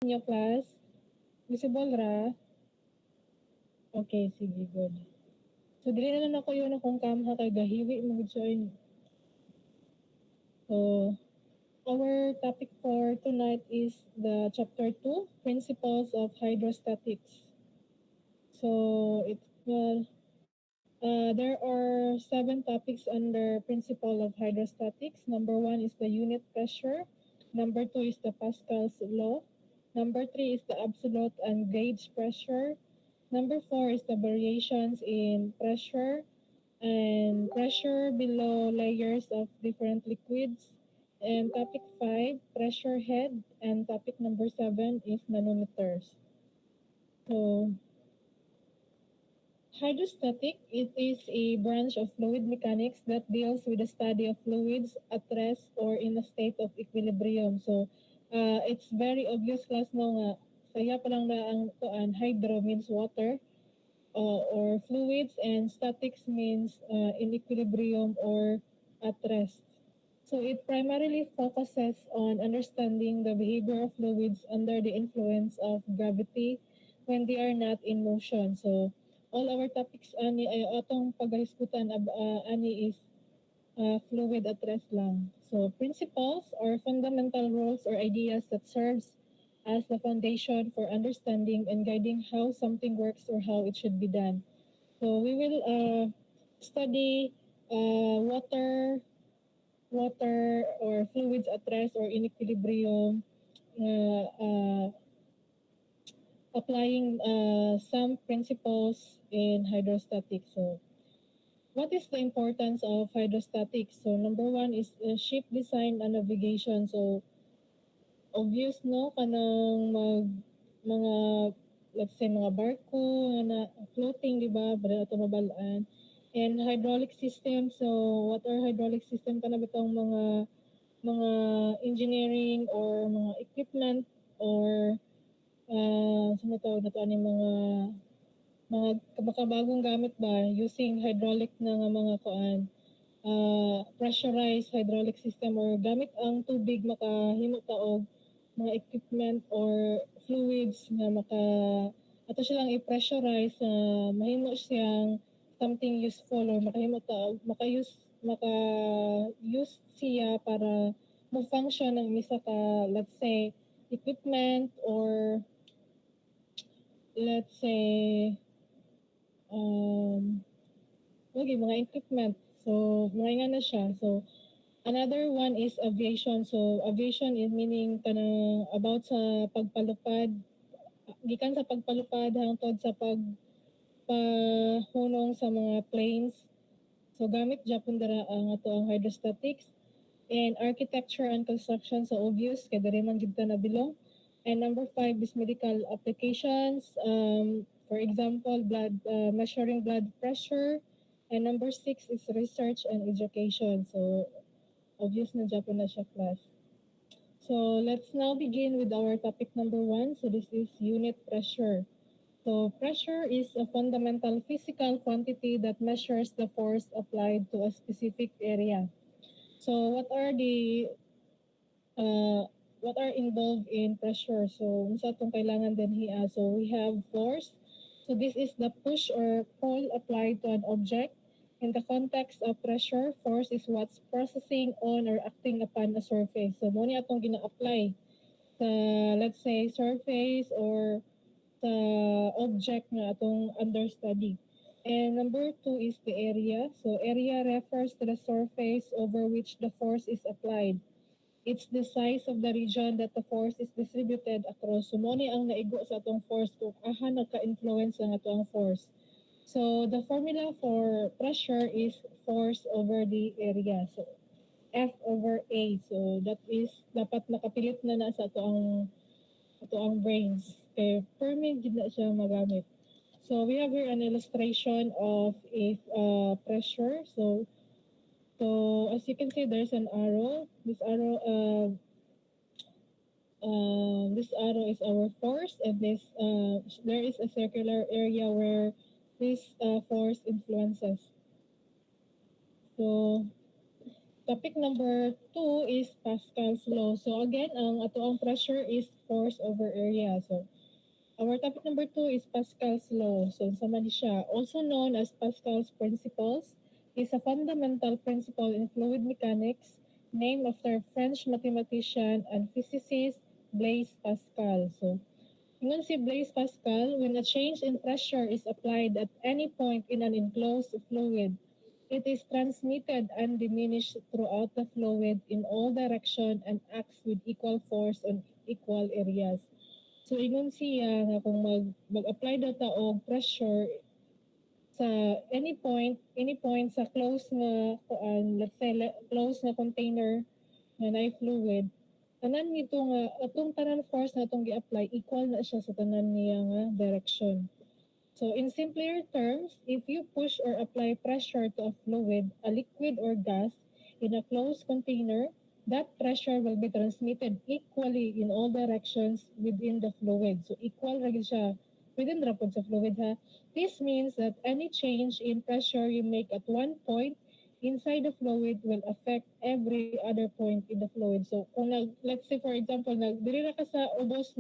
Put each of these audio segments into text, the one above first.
Inyo class? Visible ra? Okay, sige, good. So, dili na lang ako yun akong kamha kay gahiwi mo join. So, our topic for tonight is the chapter 2, Principles of Hydrostatics. So, there are 7 topics under Principle of Hydrostatics. Number 1 is the unit pressure. Number 2 is the Pascal's law. Number 3 is the absolute and gauge pressure. Number 4 is the variations in pressure and pressure below layers of different liquids. And topic 5, pressure head. And topic number 7 is manometers. So, hydrostatic, it is a branch of fluid mechanics that deals with the study of fluids at rest or in a state of equilibrium. So, it's very obvious class no nga, saya pa lang na ang hydro means water or fluids and statics means in equilibrium or at rest. So it primarily focuses on understanding the behavior of fluids under the influence of gravity when they are not in motion. So all our topics ani ay atong paghisgutan ani is fluid at rest lang. So principles or fundamental rules or ideas that serves as the foundation for understanding and guiding how something works or how it should be done. So we will study water or fluids at rest or in equilibrium, applying some principles in hydrostatics. So what is the importance of hydrostatics? So number 1 is ship design and navigation. So obvious no kanang mga let's say mga barko na floating di ba para ato mabalaan and hydraulic system. So what are hydraulic system kana bitong mga engineering or mga equipment or sino tawag na to ani mga kabagong gamit ba using hydraulic na nga mga kuan pressurized hydraulic system or gamit ang tubig makahimo ta og mga equipment or fluids na ato silang i-pressurize mahimo siyang something useful or makahimo ta maka-use siya para mo-function ng isa ka let's say equipment or let's say mga equipment. So, mga na siya. So, another one is aviation. So, aviation is meaning kanang about sa pagpalupad. Gikan sa pagpalupad hangtod sa pagpahunong sa mga planes. So, gamit Japon dara ang ato ang hydrostatics. And architecture and construction, so obvious, kaya dali man gid ta nabilong. And number 5 is medical applications. For example, measuring blood pressure. And number 6 is research and education. So, obvious na Japan na siya class. So, let's now begin with our topic number 1. So, this is unit pressure. So, pressure is a fundamental physical quantity that measures the force applied to a specific area. So, what are involved in pressure? So, unsa itong kailangan din hiya? So, we have force. So, this is the push or pull applied to an object. In the context of pressure, force is what's processing on or acting upon a surface. So, muna itong gina-apply sa, let's say, surface or sa object na itong under study. And number 2 is the area. So, area refers to the surface over which the force is applied. It's the size of the region that the force is distributed across. So, mo ni ang naigo sa atong force kung aha nagka-influence ang atong force. So, the formula for pressure is force over the area. So, F over A. So, that is dapat nakapilit na sa atong brains. Okay, per me, gid na siya magamit. So, we have here an illustration of a pressure. So, as you can see, there's an arrow. This arrow is our force, and there is a circular area where this force influences. So, topic number 2 is Pascal's law. So again, ang pressure is force over area. So our topic number 2 is Pascal's law. So sama ni siya, also known as Pascal's principles, is a fundamental principle in fluid mechanics named after French mathematician and physicist Blaise Pascal. So ingon si Blaise Pascal, when a change in pressure is applied at any point in an enclosed fluid, it is transmitted and diminished throughout the fluid in all direction and acts with equal force on equal areas. So ingon siya nga kung mag-apply daw ta og pressure sa any point sa close nga let's say close nga container nga na fluid, tanan nito nga atong tanan force na atong gi-apply equal na siya sa tanan niya nga direction. So in simpler terms, if you push or apply pressure to a fluid, a liquid or gas in a closed container, that pressure will be transmitted equally in all directions within the fluid. So equal ra gyud siya within the pod sa fluid ha. This means that any change in pressure you make at one point inside the fluid will affect every other point in the fluid. So kung let's say for example diri ra ka sa ubos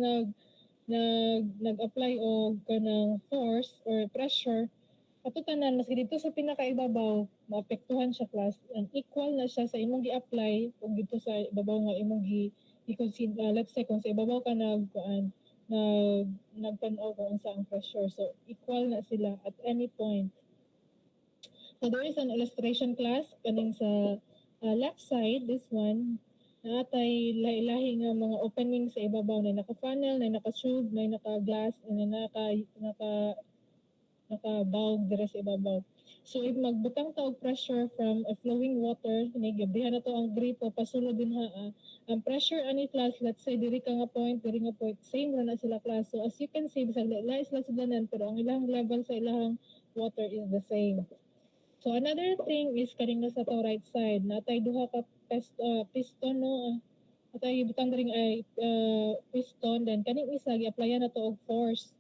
nag-apply og kanang force or pressure ato tanan maski dito sa pinakaibabaw maapektuhan siya class and equal na siya sa imong gi-apply ug dito sa ibabaw nga imong i-consider let's say kung sa ibabaw ka nagtan-aw kung unsa ang pressure so equal na sila at any point. So there is an illustration class kaning sa left side, this one naatay lahi-lahi nga mga opening sa ibabaw na naka-funnel, na naka-tube, na naka-glass, na naka-valve dire sa ibabaw. So if magbutang ta og pressure from a flowing water, gabihan na to ang gripo pasulod din ha. Ang pressure ani class, let's say diri ka nga point, diri nga point, same ra na sila class. So as you can see, bisag lain sila sudlanan pero ang ilang level sa ilang water is the same. So another thing is kaning sa to right side, natay duha ka piston no. Natay butang diri ay piston then kaning isa gi-applyan na to og force.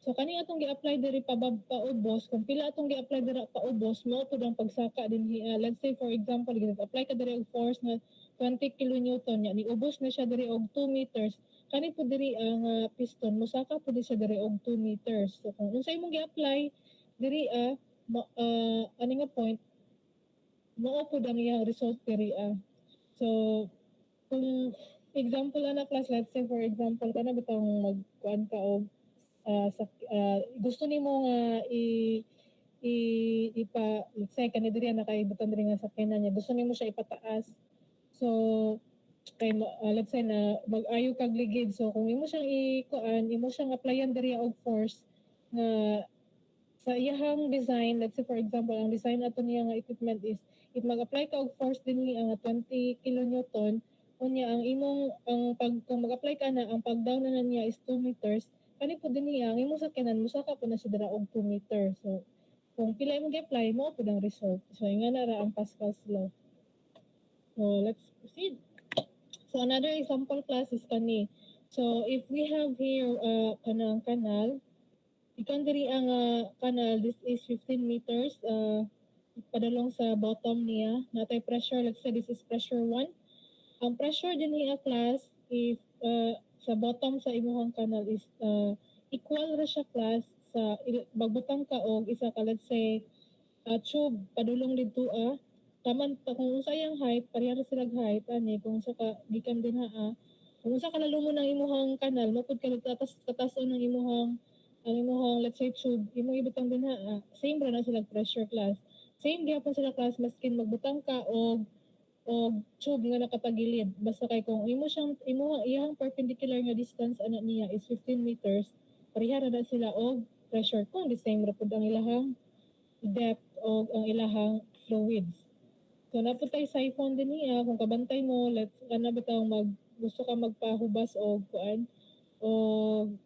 So kaning atong gi-apply diri paubos, kung pila atong gi-apply diri paubos, mao pud ang pagsaka dinhi. Let's say for example, gi-apply ka diri og force na 20 kilonewton nya, ni ubos na siya diri og 2 meters. Kani pud diri ang piston, mosaka pud siya diri og 2 meters. So kung unsa imong gi-apply diri ani nga point, mao pud ang iyang result diri So kung example ana class, let's say for example kana bitong magkuan ka og gusto nimo nga ipa let's say kani diri na kay butang diri nga sakyanan niya gusto nimo siya ipataas so kay let's say na mag-ayo kag ligid so kung imo siyang imo siyang applyan diri og force nga sa iyahang design, let's say for example ang design ato niya nga equipment is if mag-apply ka og force dinhi ang 20 kilonewton unya ang imong kung mag-apply ka na ang pag-down na niya is 2 meters kani po din niya ang imong sakyanan musaka po na siya dira og 2 meters. So kung pila imong gi-apply mo po ang result. So nga na ra ang Pascal's law. So let's proceed. So another example class is kani. So if we have here kanang canal, ikan diri ang canal, this is 15 meters padalong sa bottom niya. Natay pressure, let's say this is pressure 1. Ang pressure din niya class if sa bottom sa imuhang canal is equal ra siya class sa magbutang ka og isa ka let's say tube padulong didto taman kung unsa yang height pareha ra sila height ani kung unsa ka gikan din kung unsa ka lalumon ang imuhang canal mapud ka katason ng imuhang ang imuhang let's say tube imong ibutang din same ra na sila pressure class same gyapon sila class maskin magbutang ka og tube nga nakatagilid basta kay kung iyang perpendicular nga distance ana niya is 15 meters pareha ra na sila og pressure kung the same ra pud ang ilahang depth og ang ilahang fluids. So napud tay siphon din niya kung kabantay mo let's bitaw gusto ka magpahubas og kuan og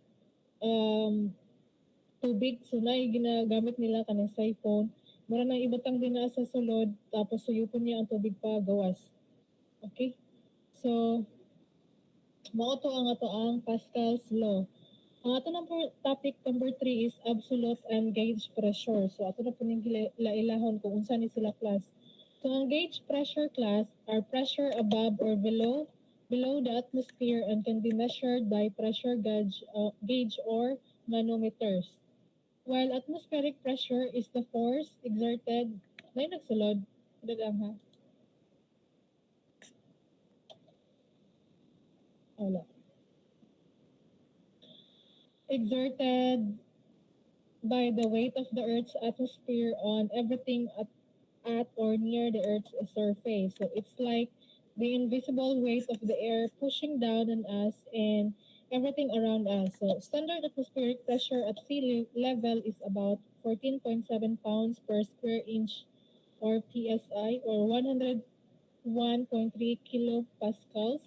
tubig so na ginagamit nila kanang siphon mura nang ibutang din na sa sulod tapos suyupon niya ang tubig pa gawas. Okay? So mao to ang Pascal's law. Ang ato topic number 3 is absolute and gauge pressure. So ato na po ning ilahon kung unsa ni sila class. So ang gauge pressure class are pressure above or below below the atmosphere and can be measured by pressure gauge or manometers. While atmospheric pressure is the force exerted, may nagsulod, dagang ha, wala, exerted by the weight of the Earth's atmosphere on everything at or near the Earth's surface. So it's like the invisible weight of the air pushing down on us and everything around us. So standard atmospheric pressure at level is about 14.7 pounds per square inch or PSI or 101.3 kilopascals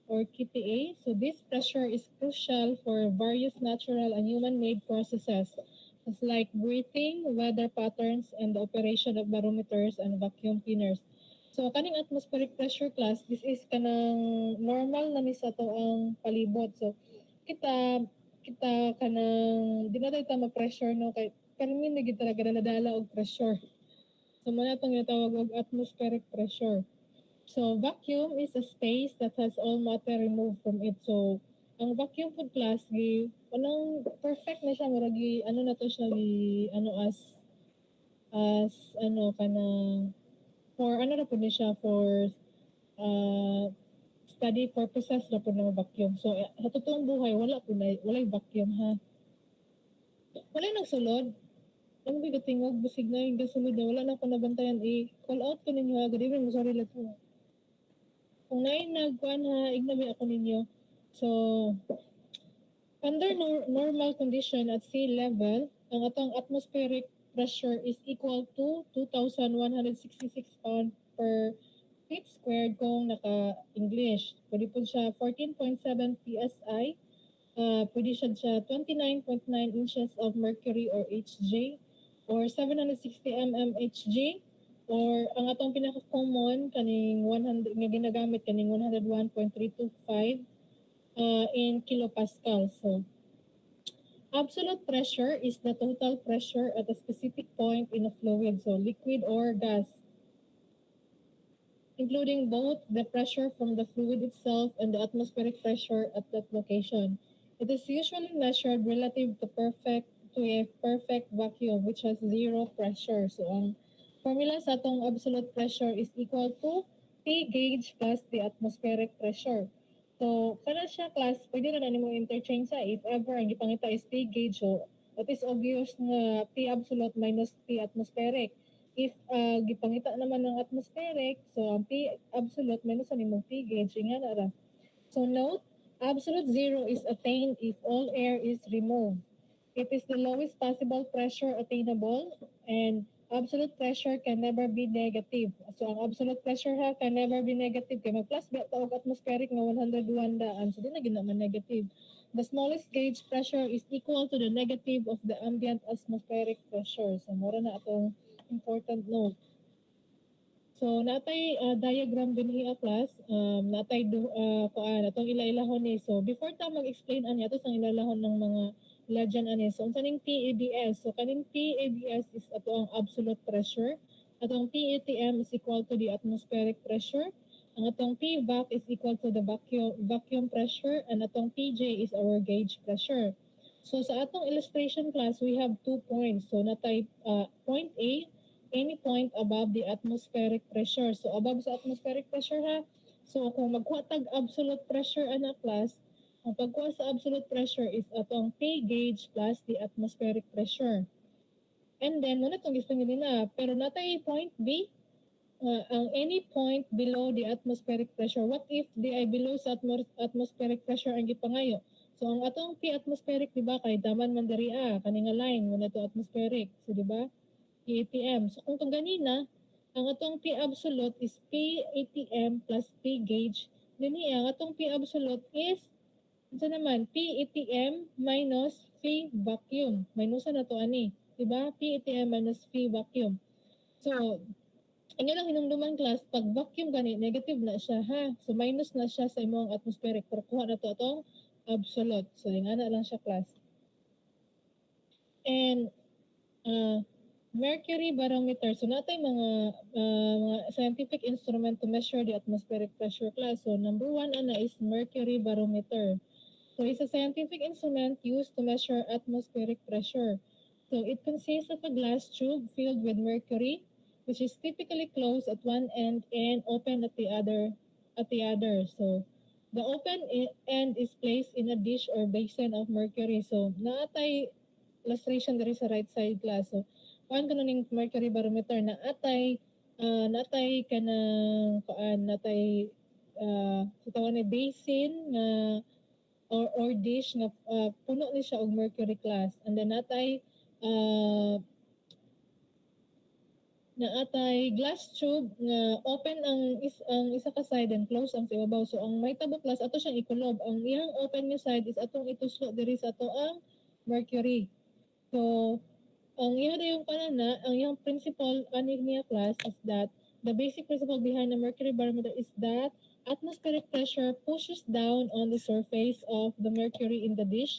or kPa. So this pressure is crucial for various natural and human-made processes it's like breathing, weather patterns, and the operation of barometers and vacuum cleaners. So, kaning atmospheric pressure class, this is kanang normal na ni sa to ang palibot. So, kita kita kanang di na tayo ma-pressure no kay karmi na gid talaga na nadala og pressure. So, muna itong tinatawag og atmospheric pressure. So, vacuum is a space that has all matter removed from it. So, ang vacuum food class, anong perfect na siya, murag ano na to siya, ano as, ano, kanang, for, ano na po niya siya, for, study purposes na po na vacuum. So, sa totoong buhay, wala vacuum, ha? Wala nagsulod. Ano ba tingog, busig na yung gasunod na, wala na ako nabantayan, call out ko ninyo, ha? Good evening, sorry lang po. Kung nagkuhan ha, ignabi ako ninyo. So, under normal condition at sea level, ang atong atmospheric pressure is equal to 2,166 pound per feet squared kung naka-English. Pwede po siya 14.7 PSI. Pwede siya 29.9 inches of mercury or HJ or 760 mmHg or ang atong pinaka-common kaning 100 nga ginagamit kaning 101.325 in kilopascal. So, absolute pressure is the total pressure at a specific point in a fluid, so liquid or gas, including both the pressure from the fluid itself and the atmospheric pressure at that location. It is usually measured relative to a perfect vacuum which has zero pressure. So, ang formula sa atong absolute pressure is equal to P gauge plus the atmospheric pressure. So, kana siya class, pwede na mo interchange sa if ever ang gipangita is P gauge. So, that is obvious nga P absolute minus P atmospheric. If gipangita naman ng atmospheric, so ang P absolute minus ang imong P gauge, nga na ra. So note, absolute zero is attained if all air is removed. It is the lowest possible pressure attainable and absolute pressure can never be negative. So ang absolute pressure ha can never be negative kay mag-plus ba og atmospheric nga 101 daan. So di na gyud naman negative. The smallest gauge pressure is equal to the negative of the ambient atmospheric pressure. So mura na atong important note. So natay diagram dinhi a class, natay kuan atong ila-ilahon ni. So before ta mag-explain ani ato sang ilalahon ng mga legend ani. So unsa ning PABS? So kaning PABS is ato ang absolute pressure. Atong PATM is equal to the atmospheric pressure. Ang atong PVAC is equal to the vacuum pressure and atong PJ is our gauge pressure. So sa atong illustration class, we have 2 points. So natay point A, any point above the atmospheric pressure. So above sa atmospheric pressure ha. So kung magkuha tag absolute pressure ana class, ang pagkuha sa absolute pressure is atong P gauge plus the atmospheric pressure. And then muna itong gusto nyo na. Pero natay point B, ang any point below the atmospheric pressure. What if di ay below sa atmospheric pressure ang gipangayo? So ang atong P atmospheric di ba kay daman man diri kaning line muna to atmospheric. So di ba? PATM. So kung ganina, ang atong P absolute is P ATM plus P gauge. Dini ang atong P absolute is ano naman P ATM minus P vacuum. Minusan na to ani, di ba? P ATM minus P vacuum. So inyo lang hinumduman class, pag vacuum gani, negative na siya ha. So minus na siya sa imong atmospheric. Pero kuha na to atong absolute. So ingana lang siya class. And Mercury barometer. So natay mga scientific instrument to measure the atmospheric pressure class. So number one ana is mercury barometer. So it's a scientific instrument used to measure atmospheric pressure. So it consists of a glass tube filled with mercury, which is typically closed at one end and open at the other. So the end is placed in a dish or basin of mercury. So naatay illustration diri sa right side class. So kuan kuno ning mercury barometer na natay kanang kuan natay sa tawag ni basin nga or dish nga puno ni siya og mercury class, and then uh, naatay glass tube nga open ang isa ka side and close ang sa ibabaw. So ang may tabo class ato siyang ikulob, ang iyang open nga side is atong ituslo diri sa ato ang mercury. So ang iya yung panana, ang iyang principle ani niya class is that the basic principle behind the mercury barometer is that atmospheric pressure pushes down on the surface of the mercury in the dish,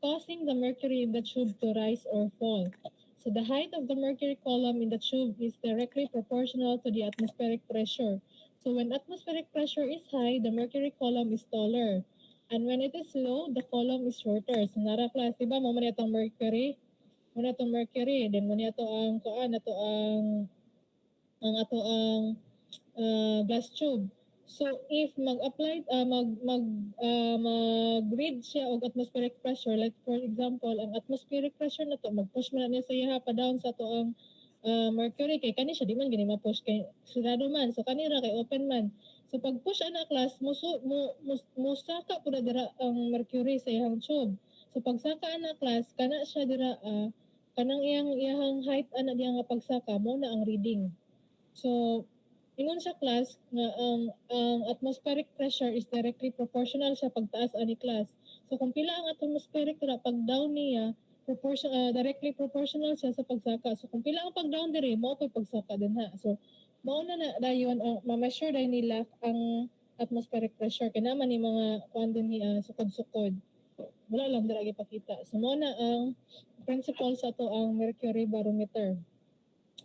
causing the mercury in the tube to rise or fall. So the height of the mercury column in the tube is directly proportional to the atmospheric pressure. So when atmospheric pressure is high, the mercury column is taller. And when it is low, the column is shorter. So nara class, diba mo man itong mercury? Muna itong mercury, then muna ito ang kuan, ito ang ato ang glass tube. So if mag-apply mag-read siya og atmospheric pressure, like for example ang atmospheric pressure na to mag-push man na niya sa iha pa down sa to ang mercury kay kani siya di man gani ma-push kay sigurado man, so kani ra kay open man. So pag push ana class musaka pud dira ang mercury sa iyang tube. So pag saka ana class kana siya dira kanang iyang height ana diya nga pagsaka mo na ang reading. So ingon sa class nga ang atmospheric pressure is directly proportional sa pagtaas ani class. So kung pila ang atmospheric ra pag down niya directly proportional siya sa pagsaka. So kung pila ang pag down diri mo koy pagsaka dinha. So mao na dayon ma-measure day nila ang atmospheric pressure kay naman ni mga kuan din ni sukod-sukod. Wala lang dira gipakita. So mao na ang principle sa to ang mercury barometer.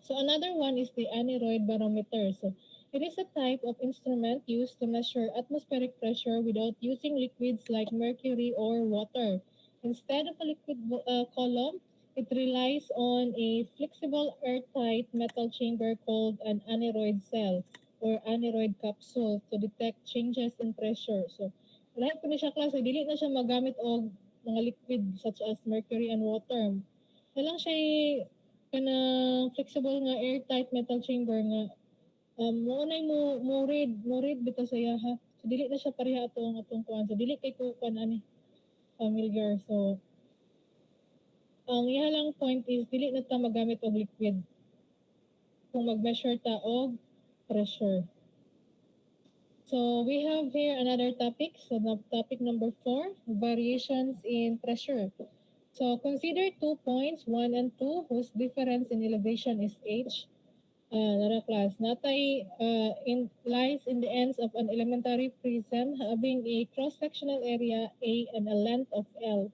So another one is the aneroid barometer. So it is a type of instrument used to measure atmospheric pressure without using liquids like mercury or water. Instead of a liquid column, it relies on a flexible airtight metal chamber called an aneroid cell or aneroid capsule to detect changes in pressure. So lahat po ni siya klase, dili na siya magamit og mga liquid such as mercury and water. Walang siya kanang flexible nga airtight metal chamber nga mo nay mo read bitaw sa iya ha. So dili na siya pareha atong kuan. So dili kay ko kuan ani familiar. So ang iya lang point is dili na ta magamit og liquid kung mag-measure ta og pressure. So we have here another topic. So topic number 4, variations in pressure. So consider 2 points, 1 and 2, whose difference in elevation is h. Nara class. Natay lies in the ends of an elementary prism having a cross-sectional area A and a length of L.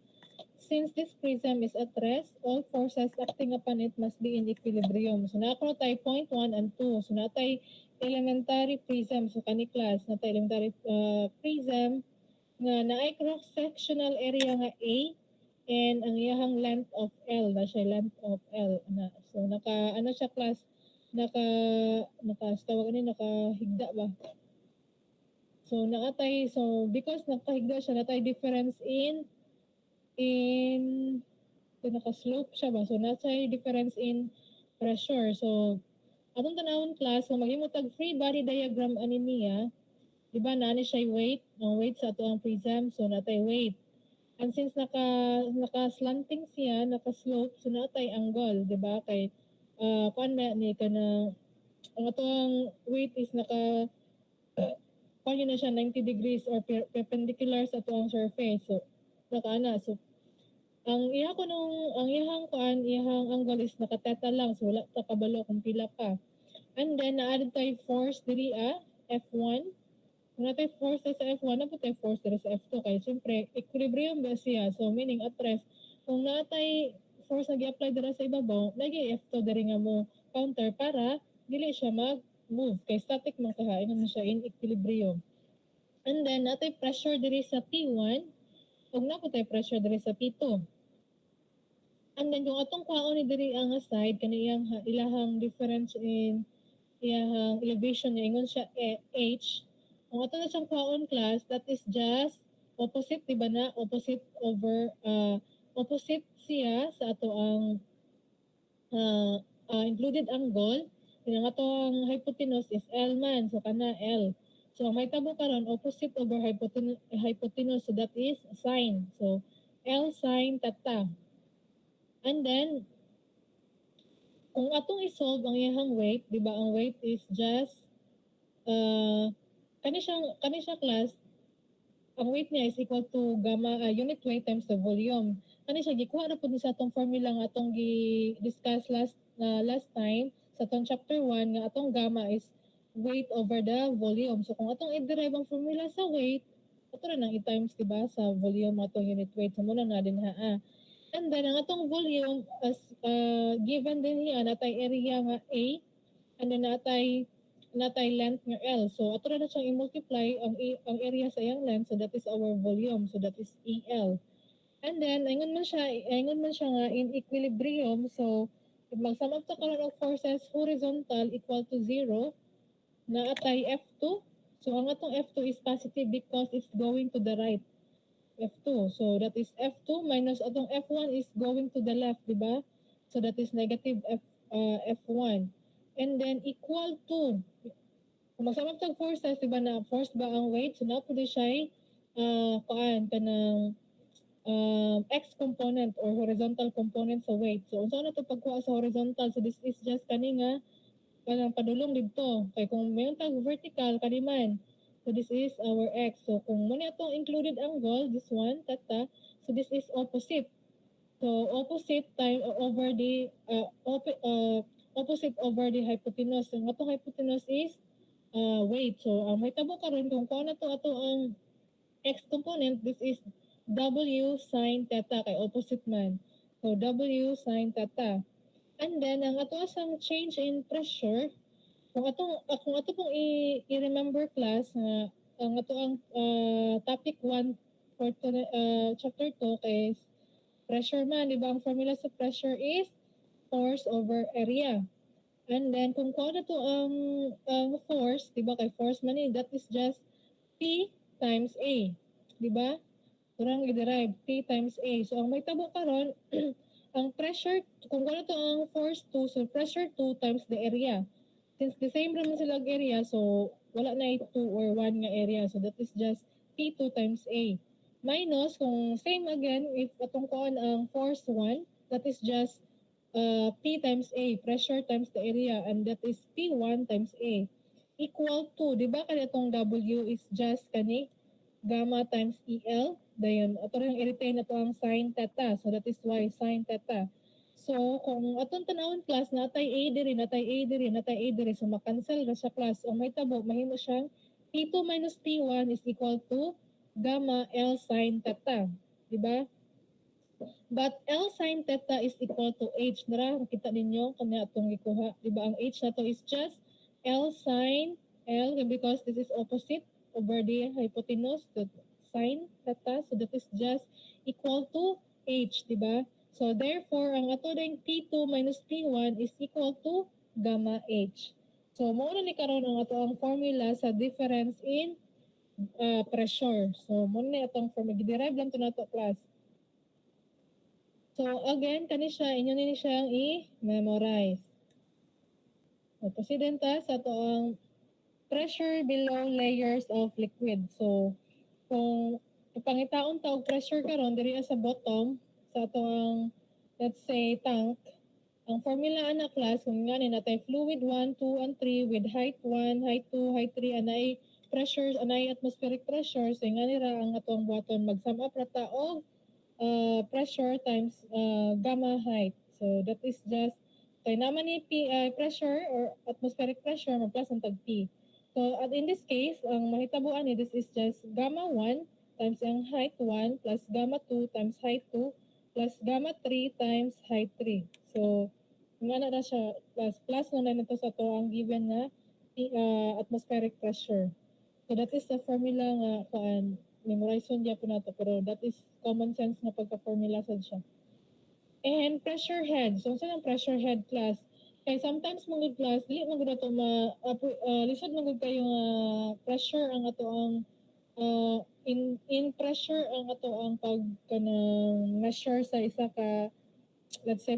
Since this prism is at rest, all forces acting upon it must be in equilibrium. So nako tay point 1 and 2. So natay elementary prism. So kani class natay elementary prism nga naay cross-sectional area nga A and ang iyahang length of L na siya length of L na. So naka ano siya class naka tawag ani nakahigda ba. So because nakahigda siya natay difference in naka-slope siya ba. So natay difference in pressure. So atong tanawon class kung maghimo tag free body diagram ani niya, di ba naani siya weight, ang weight sa ato ang prism, so natay weight. And since naka slanting siya, naka slope, so natay angle, di ba? Kay kuan na ni kana ang atong weight is naka kuan na siya 90 degrees or perpendicular sa atong surface. So naka so ang iyahang kuan, iyahang angle is nakateta lang, so wala ta kabalo kung pila ka. And then na-add tayo force diri F1. Kung natay force sa F1, na tayo force diri sa F2 kay siyempre equilibrium ba siya. So meaning at rest, kung natay force na gi-apply dira sa ibabaw, lagi F2 diri nga mo counter para dili siya mag-move. Kay static man kaha, ingon siya in equilibrium. And then, natay pressure diri sa P1, ug naputay pressure diri sa P2. And then, kung atong kwaon ni diri ang side, kaniyang ilahang difference in iyahang elevation niya, ingon siya H. Kung ato na siyang kwaon class, that is just opposite, di ba na? Opposite siya sa ato ang included angle. Ang atong hypotenuse is L man, so kana L. So, ang may tabo karon opposite over hypotenuse, so that is sine. So, L sine theta. And then, kung atong isolve ang iyahang weight, di ba, ang weight is just, kani siya class, ang weight niya is equal to gamma, unit weight times the volume. Kani siya, gikuha na po sa atong formula nga atong gi-discuss last time, sa atong chapter 1, nga atong gamma is weight over the volume. So, kung atong i-derive ang formula sa weight, ato na nang i-times, di ba, sa volume atong unit weight. So, muna na din ha. And then, ang atong volume, as given din niya, natay area nga A, and then natay length nga L. So, ato na siyang i-multiply ang area sa iyang length, so that is our volume, so that is EL. And then, ingon man siya nga in equilibrium, so, mag-sum up to karon of forces horizontal equal to 0, na atay F2. So, ang atong F2 is positive because it's going to the right. F2. So, that is F2 minus atong F1 is going to the left, di ba? So, that is negative F1. And then, equal to, kung magsamang tag forces, di ba na force ba ang weight? So, na po di siya kanang X component or horizontal component sa weight. So, unsa na to pagkuha sa horizontal? So, this is just kani nga kanang padulong dito. Kay kung mayroon tag vertical, kaniman. So, this is our X. So, kung muna itong included angle, this one, theta, so this is opposite. So, opposite time over the, opposite over the hypotenuse. Ang atong hypotenuse is weight. So, may tabo karon kung kuha na to ato ang X component, this is W sine theta, kay opposite man. So, W sine theta. And then, ang ato asang change in pressure, kung ato pong i-remember class na ang ato ang topic 1 for chapter 2 is pressure man, di ba? Ang formula sa pressure is force over area. And then kung kuha na to ang force, di ba? Kay force man that is just P times A, di ba? Kurang i-derive P times A. So ang may tabo karon ang pressure, kung kuha na to ang force 2, so pressure 2 times the area. Since the same naman silang area, so wala na 2 or 1 nga area. So that is just P2 times A. Minus, kung same again, if atong kuhaan ang force 1, that is just P times A, pressure times the area, and that is P1 times A. Equal to, di ba kaya itong W is just kani gamma times EL? Dayon, ito rin i-retain na ito ang sine theta. So that is why sine theta. So, kung atong tanawon class, natay A diri, so makancel ra sa class. Ang may tabo, mahimo siyang P2 minus P1 is equal to gamma L sine theta. Diba? But L sine theta is equal to H. Nara, kita ninyo, kanya atong ikuha. Diba? Ang H na to is just L sine L, because this is opposite over the hypotenuse, the sine theta. So that is just equal to H, diba? So, therefore, ang ato ding P2 minus P1 is equal to gamma H. So, muna ni karon ang ato ang formula sa difference in pressure. So, muna ni atong formula. Derive lang to na to class. So, again, kani siya, inyo ni siyang i-memorize. So, proceed ta sa ato ang pressure below layers of liquid. So, kung pangitaon ta og pressure karon diri sa bottom, sa atong, let's say, tank, ang formula ana class, kung nga natay fluid 1, 2, and 3 with height 1, height 2, height 3, anay pressure, anay atmospheric pressure, so nga nira ang atong buhaton, mag-sum up rata og pressure times gamma height. So that is just, kay naman ni pressure or atmospheric pressure, mag-plus ang tag P. So at in this case, ang mahitabuan ni this is just gamma 1 times ang height 1 plus gamma 2 times height 2 plus gamma 3 times height 3. So, nga na siya plus na nito sa to ang given na atmospheric pressure. So that is the formula nga memorization niya po nato pero that is common sense na pagka-formula sad siya. And pressure head. So sa pressure head class. Kay sometimes mga class dili man gud ato lisod man gud kayo pressure ang ato ang in pressure ang ato ang pag kanang measure sa isa ka let's say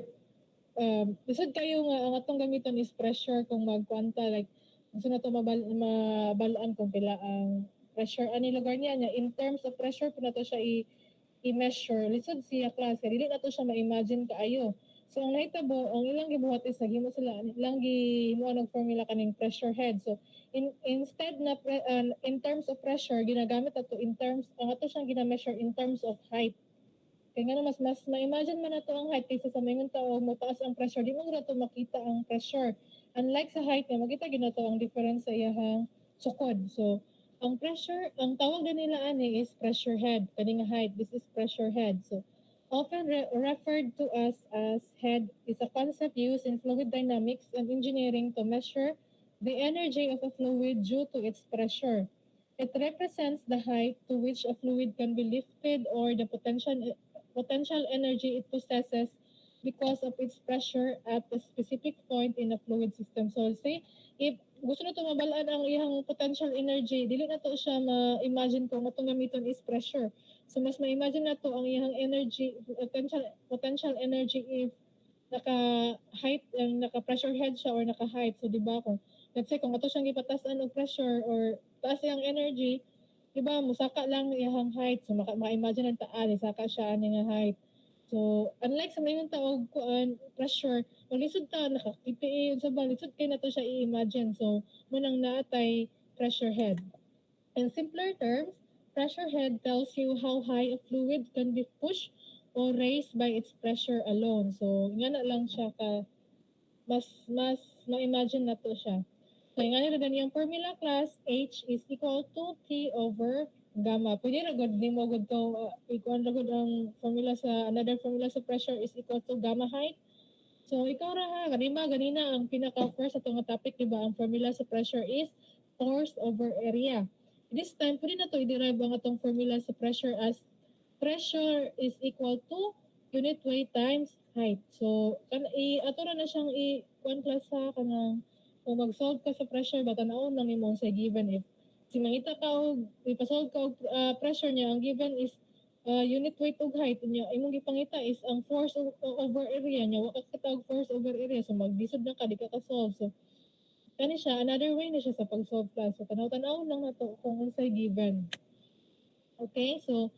lisod kayo nga ang atong gamiton is pressure kung magkwanta like gusto na to mabalaan kung pila ang pressure ani lugar niya in terms of pressure po na to siya i-measure lisod siya klase dili na to siya ma-imagine kaayo. So ang nahitabo ang ilang gibuhat is naghimo sila ilang gihimuan og formula kaning pressure head. So instead na in terms of pressure ginagamit ato in terms ang ato siyang gina-measure in terms of height. Kaya nga mas ma-imagine man nato ang height kaysa sa mayong tao mataas ang pressure di mo na to makita ang pressure. Unlike sa height nga makita ginato ang difference sa iyang sukod. So ang pressure, ang tawag din nila ani is pressure head. Kaning height, this is pressure head. So often referred to as head is a concept used in fluid dynamics and engineering to measure the energy of a fluid due to its pressure. It represents the height to which a fluid can be lifted or the potential energy it possesses because of its pressure at a specific point in a fluid system. So say, if gusto na ito mabalaan ang iyang potential energy, dili na to siya ma-imagine kung atong gamiton is pressure. So mas ma-imagine na to ang iyang energy, potential energy if naka-height, naka-pressure head siya or naka-height. So di ba kung, let's say kung ato siyang ipatasan og pressure or taas iyang energy, diba, musaka lang iyang height. So, ma-imagine ang taan, isaka siya ani nga height. So, unlike sa mayong taog kuan pressure, kung lisod ta, nakakipii, sa ba, lisod kay na to siya i-imagine. So, munang naatay pressure head. In simpler terms, pressure head tells you how high a fluid can be pushed or raised by its pressure alone. So, nga na lang siya ka, mas ma-imagine na to siya. So, nga nila yung formula class, H is equal to T over gamma. Pwede na good, di mo good to, ikuan na good ang formula sa, another formula sa pressure is equal to gamma height. So, ikaw ra ha, ganina ang pinaka-first sa itong topic, di ba? Ang formula sa pressure is force over area. This time, pwede na to i-derive ang atong formula sa pressure as pressure is equal to unit weight times height. So, ato na siyang i-1 class ha, kanang kung mag-solve ka sa pressure, batanaon lang mo sa given if si mangita ka og ipasolve ka og pressure niya, ang given is unit weight og height niya. Imong gipangita is ang force over area niya. Wa ka katawag force over area. So magdisod na ka, di ka ka-solve. So kani siya, another way na siya sa pag-solve class. So tanaw-tanaw lang na to kung unsay given. Okay, so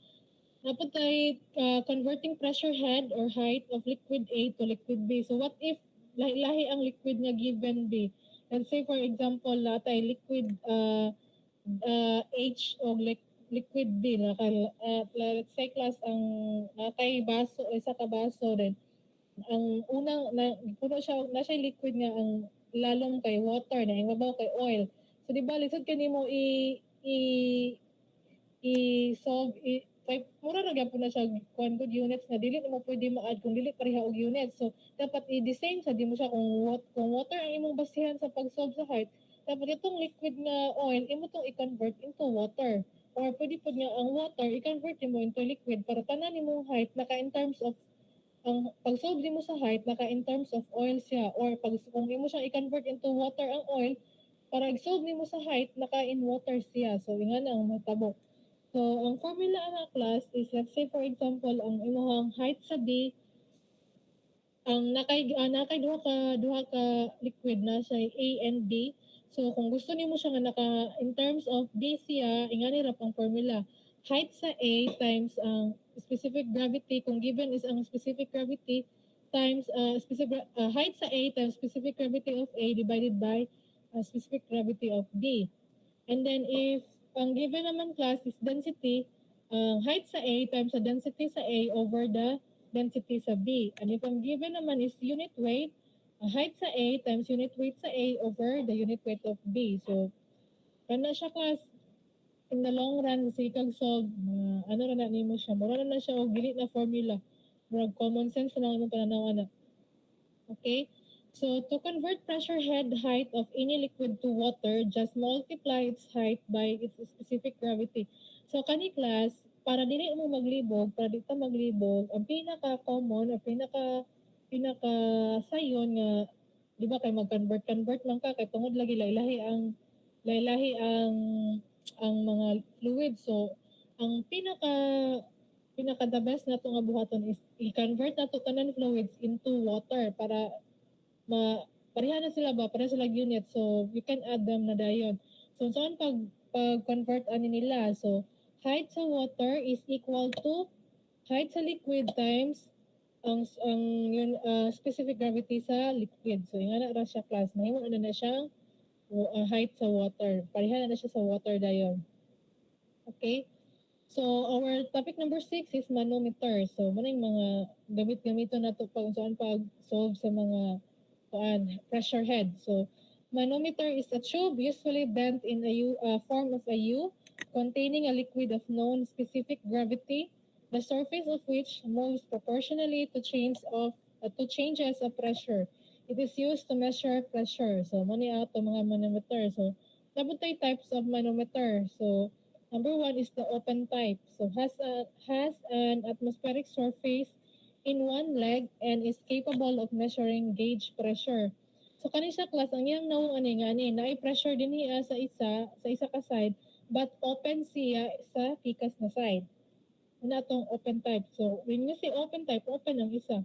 dapat tayo converting pressure head or height of liquid A to liquid B. So what if lahi ang liquid nga given B? Let's say for example, natay liquid H o liquid B. Let's say class ang natay baso, isa ka baso din. Ang unang, puno siya, na siya liquid nga ang lalong kay water na, yung mabaw kay oil. So di ba, lisod ka mo i-solve, kay mura ra gyapon na siya kuan good units na dili mo pwede ma-add kung dili pareha og units. So dapat i-the same sa di mo siya kung water ang imong basihan sa pag-solve sa height, dapat itong liquid na oil imo tong i-convert into water. Or pwede pud nga ang water i-convert mo into liquid para tanan nimong height naka in terms of ang pag-solve mo sa height naka in terms of oil siya or pag kung imo siyang i-convert into water ang oil para i-solve mo sa height naka in water siya. So ingana ang matabo. So, ang formula na class is, let's say for example, ang imong height sa D, ang nakay duha ka liquid na sa A and D. So, kung gusto nimo siya nga in terms of D siya, ingani ra pang formula. Height sa A times ang specific gravity, kung given is ang specific gravity, times height sa A times specific gravity of A divided by specific gravity of D. And then if ang given naman class is density, height sa A times sa density sa A over the density sa B. And if ang given naman is unit weight, height sa A times unit weight sa A over the unit weight of B. So, kana siya class, in the long run, kasi kag solve, ano na nimo siya, mura na siya o dili na formula. murag common sense na lang imong pananaw ana. Okay? So, to convert pressure head height of any liquid to water, just multiply its height by its specific gravity. So, kani class, para dili mo maglibog, para di ta maglibog, ang pinaka-common o pinaka sayon nga, di ba kay mag-convert lang ka, kay tungod lagi laylahi ang mga fluid. So, ang pinaka the best na nga buhaton is i-convert na to tanan fluids into water para pareha na sila ba? Pareha sila unit. So, you can add them na dayon. So, saan pag-convert ani nila? So, height sa water is equal to height sa liquid times ang yun, specific gravity sa liquid. So, yung na siya class. Mahimo na siyang height sa water. Pareha na siya sa water dayon. Okay? So, our topic number 6 is manometer. So, muna yung mga gamit-gamito na ito pag-solve sa mga pressure head. So, manometer is a tube usually bent in a form of a U containing a liquid of known specific gravity, the surface of which moves proportionally to changes of pressure. It is used to measure pressure. So, muna ato mga manometer. So, nabutay types of manometer. So, number 1 is the open type. So, has an atmospheric surface in one leg and is capable of measuring gauge pressure. So kani sa class ang iyang nawong ani nga ni naay pressure din niya sa isa ka side but open siya sa pikas na side. Una tong open type. So when you say open type, open ang isa.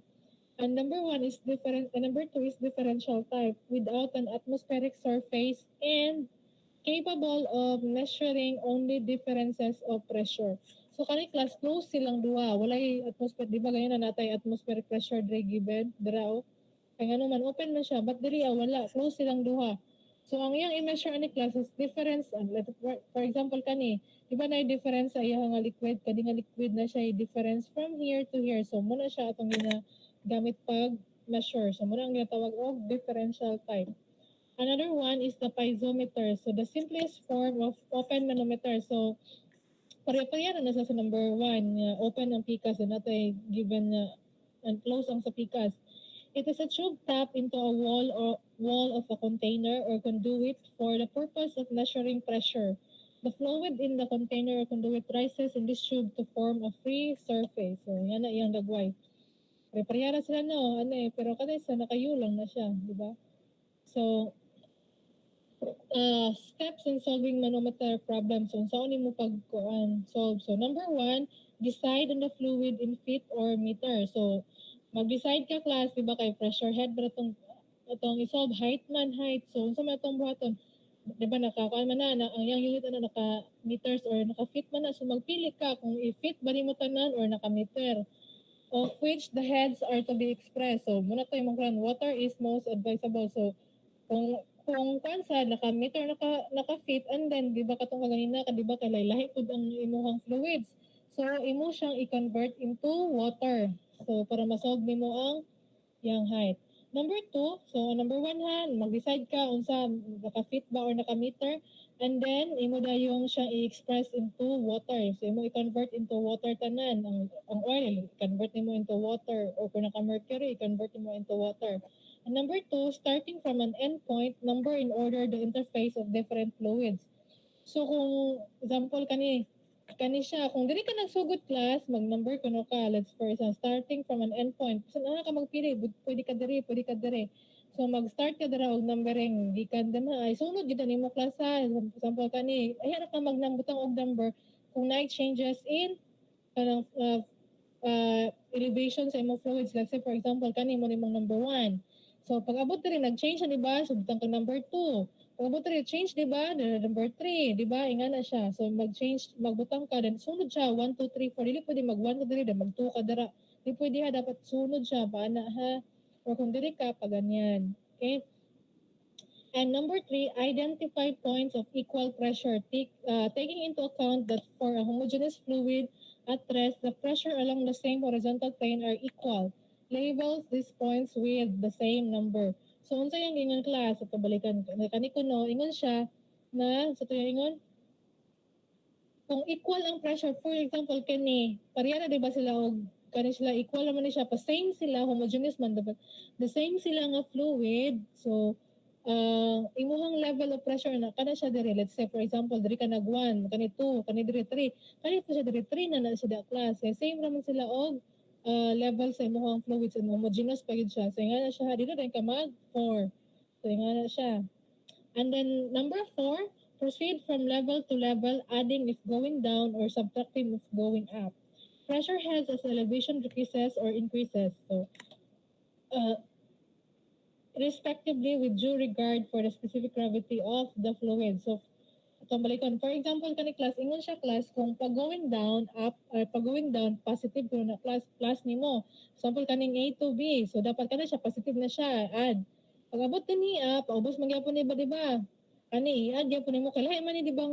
And number 2 is differential type without an atmospheric surface and capable of measuring only differences of pressure. So kani class close silang duha, walay atmosphere, di ba ganyan na natay atmospheric pressure dre given dira o. Kay ngano man open man siya, but diri wala, close silang duha. So ang iyang i-measure ani class is difference for example kani, di ba na difference sa iyang nga liquid, kadi nga liquid na siya difference from here to here. So muna siya atong gamit pag measure. So muna ang ginatawag og differential type. Another one is the piezometer. So the simplest form of open manometer. So pareha na sa number 1, open ang pikas and natay given and close ang sa pikas. It is a tube tap into a wall of a container or conduit for the purpose of measuring pressure. The fluid in the container or conduit rises in this tube to form a free surface. So yan na iyang dagway. Pareha na sila no, pero kada sa nakayulang na siya, di ba? So, steps in solving manometer problems. So, saan mo solve? So, number 1, decide on the fluid in feet or meter. So, mag-decide ka class, di ba kay pressure head, pero itong isolve height man, height. So, sa mga itong buhaton, di ba nakakuan man na, ang yung unit na naka-meters or naka-feet man na. So, magpili ka kung i-feet ba mo tanan or naka-meter of which the heads are to be expressed. So, muna tayo water is most advisable. So, kung kansa naka-meter naka-feet and then di ba katong kanina di ba kay lahi pud ang imong fluids. So imo siyang i-convert into water. So para ma-solve nimo ang yang height. Number 2, so number 1 ha, mag-decide ka unsa naka-feet ba or naka-meter and then imo dayong siyang i-express into water. So imo i-convert into water tanan ang oil, i-convert nimo into water or kung naka-mercury, i-convert nimo into water. And number 2, starting from an endpoint, number in order the interface of different fluids. So kung example kani siya, kung dili ka nagsugod class, mag-number kuno ka. Let's for example, starting from an endpoint. So na ka magpili, pwede ka diri. So mag-start ka dira og numbering, gikan din ay sunod gid nimo class ha. Example kani, ay ra ka magnambutang og number kung na changes in kanang elevation sa imong fluids. Let's say for example kani mo nimong number 1. So, pag-abot rin, nag-change na, di ba? So, butang ka number 2. Pag-abot rin, change, di ba? Number 3, di ba? Inga na siya. So, magbutang ka, then sunod siya, 1, 2, 3, 4. Dili pwede mag-1 ka diri, then mag-2 ka dara. Di pwede ha, dapat sunod siya, paana ha? Or kung dili ka, pa ganyan. Okay? And number 3, identify points of equal pressure. Taking into account that for a homogeneous fluid at rest, the pressure along the same horizontal plane are equal. Labels these points with the same number. So, unsa yung ingon class? At balikan kani ko no, ingon siya na, sa tuyo ingon, kung equal ang pressure, for example, kani, pareha na di ba sila og kani sila equal naman ni siya pa same sila homogeneous man dapat the same sila nga fluid. So imuhang level of pressure na kana siya diri, let's say for example diri ka nag 1 kani 2 kani diri 3 kani to siya diri 3 na siya da class kaya same raman sila og level sa imuhang fluids and homogeneous pa gid siya so nga na siya dito din ka mag 4 so nga na siya. And then number 4, proceed from level to level, adding if going down or subtracting if going up. Pressure heads as elevation decreases or increases. So, uh, respectively with due regard for the specific gravity of the fluid. So, itong balikan. For example, kani class, ingon siya class, kung pag going down, up, or pag going down, positive ko na class, plus nimo. Example, kaning A to B. So, dapat kana siya, positive na siya, add. Pag abot din niya, paubos magyapon ni ba, di ba? Kani, i-add yapon nimo. Kailangan man ni, di ba,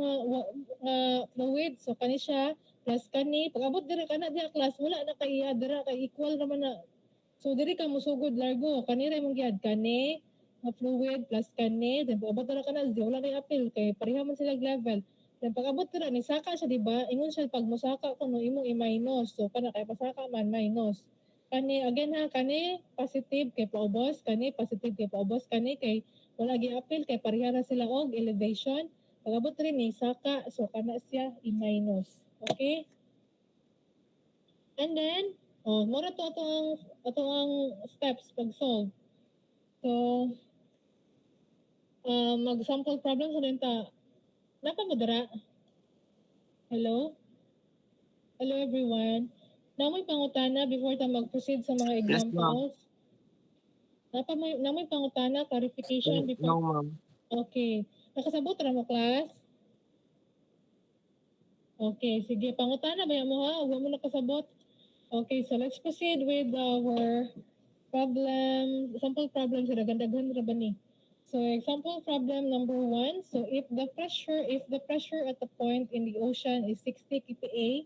fluid. So, kani siya, plus kani. Pag abot diri kana diya class, wala na kay i-add, dira, kay equal naman na. So, diri ka musugod largo. Kani rin mong i-add, kani, nga fluid plus kani then pag abot na ka na wala na appeal kay pareha man sila level then pag abot na ni saka siya di ba ingon siya pag musaka kuno imong i-minus so kana kay pasaka man minus kani again ha kani positive kay paubos kani positive kay paubos kani kay wala gi appeal kay pareha na sila og elevation pag abot rin ni saka so kana siya i-minus okay and then mura to atong steps pag solve so mag-sample problem sa din ta. Napa mo dara? Hello? Hello everyone. Namoy pangutana before ta mag-proceed sa mga Yes, ma'am. examples. Namoy pangutana, clarification No, before. ma'am. Okay. Nakasabot ra mo class? Okay, sige. Pangutana ba mo ha? Huwag mo nakasabot. Okay, so let's proceed with our problem, sample problem sa daghan-daghan ra ba ni? So example problem number 1. So if the pressure at a point in the ocean is 60 kPa,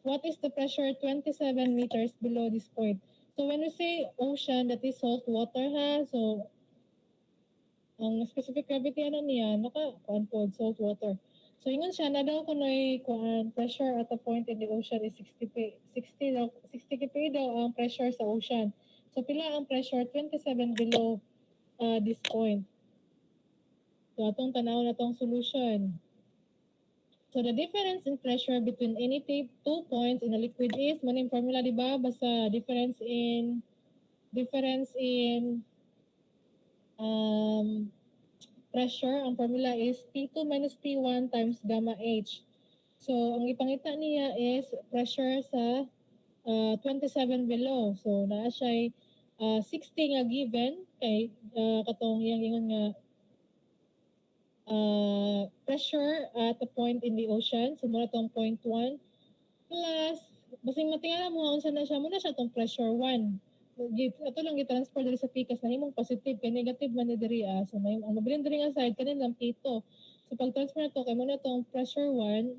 what is the pressure 27 meters below this point? So when we say ocean, that is salt water ha. So ang specific gravity ano niya, naka-kuan po, salt water. So ingon siya na daw kunoy kuan pressure at a point in the ocean is 60 kPa daw ang pressure sa ocean. So pila ang pressure 27 below this point. So atong tanaw na tong solution. So the difference in pressure between any two points in a liquid is maning formula di ba basta difference in pressure ang formula is P2 minus P1 times gamma H. So ang ipangita niya is pressure sa 27 below. So naa siya 60 nga given kay katong iyang ingon nga pressure at a point in the ocean. So, muna itong point 1. Plus, basing matingala mo, unsa na siya, muna siya itong pressure 1. Ito lang i-transfer diri sa pikas na himong positive kay negative man ni diri so may ang mabilin diri nga side kanin lang P2 so pag transfer na to kay muna tong pressure 1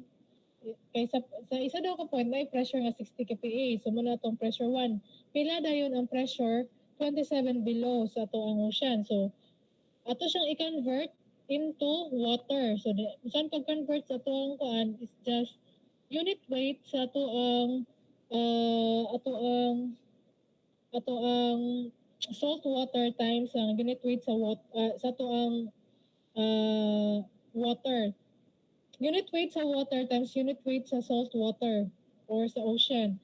kay sa isa daw ka point may pressure nga 60 kPa so muna tong pressure 1 pila dayon ang pressure 27 below sa ato ang ocean so ato siyang i-convert into water. So, saan pag-convert sa ato ang is just unit weight sa ato ang ato ang salt water times ang unit weight sa ato ang water. Unit weight sa water times unit weight sa salt water or sa ocean.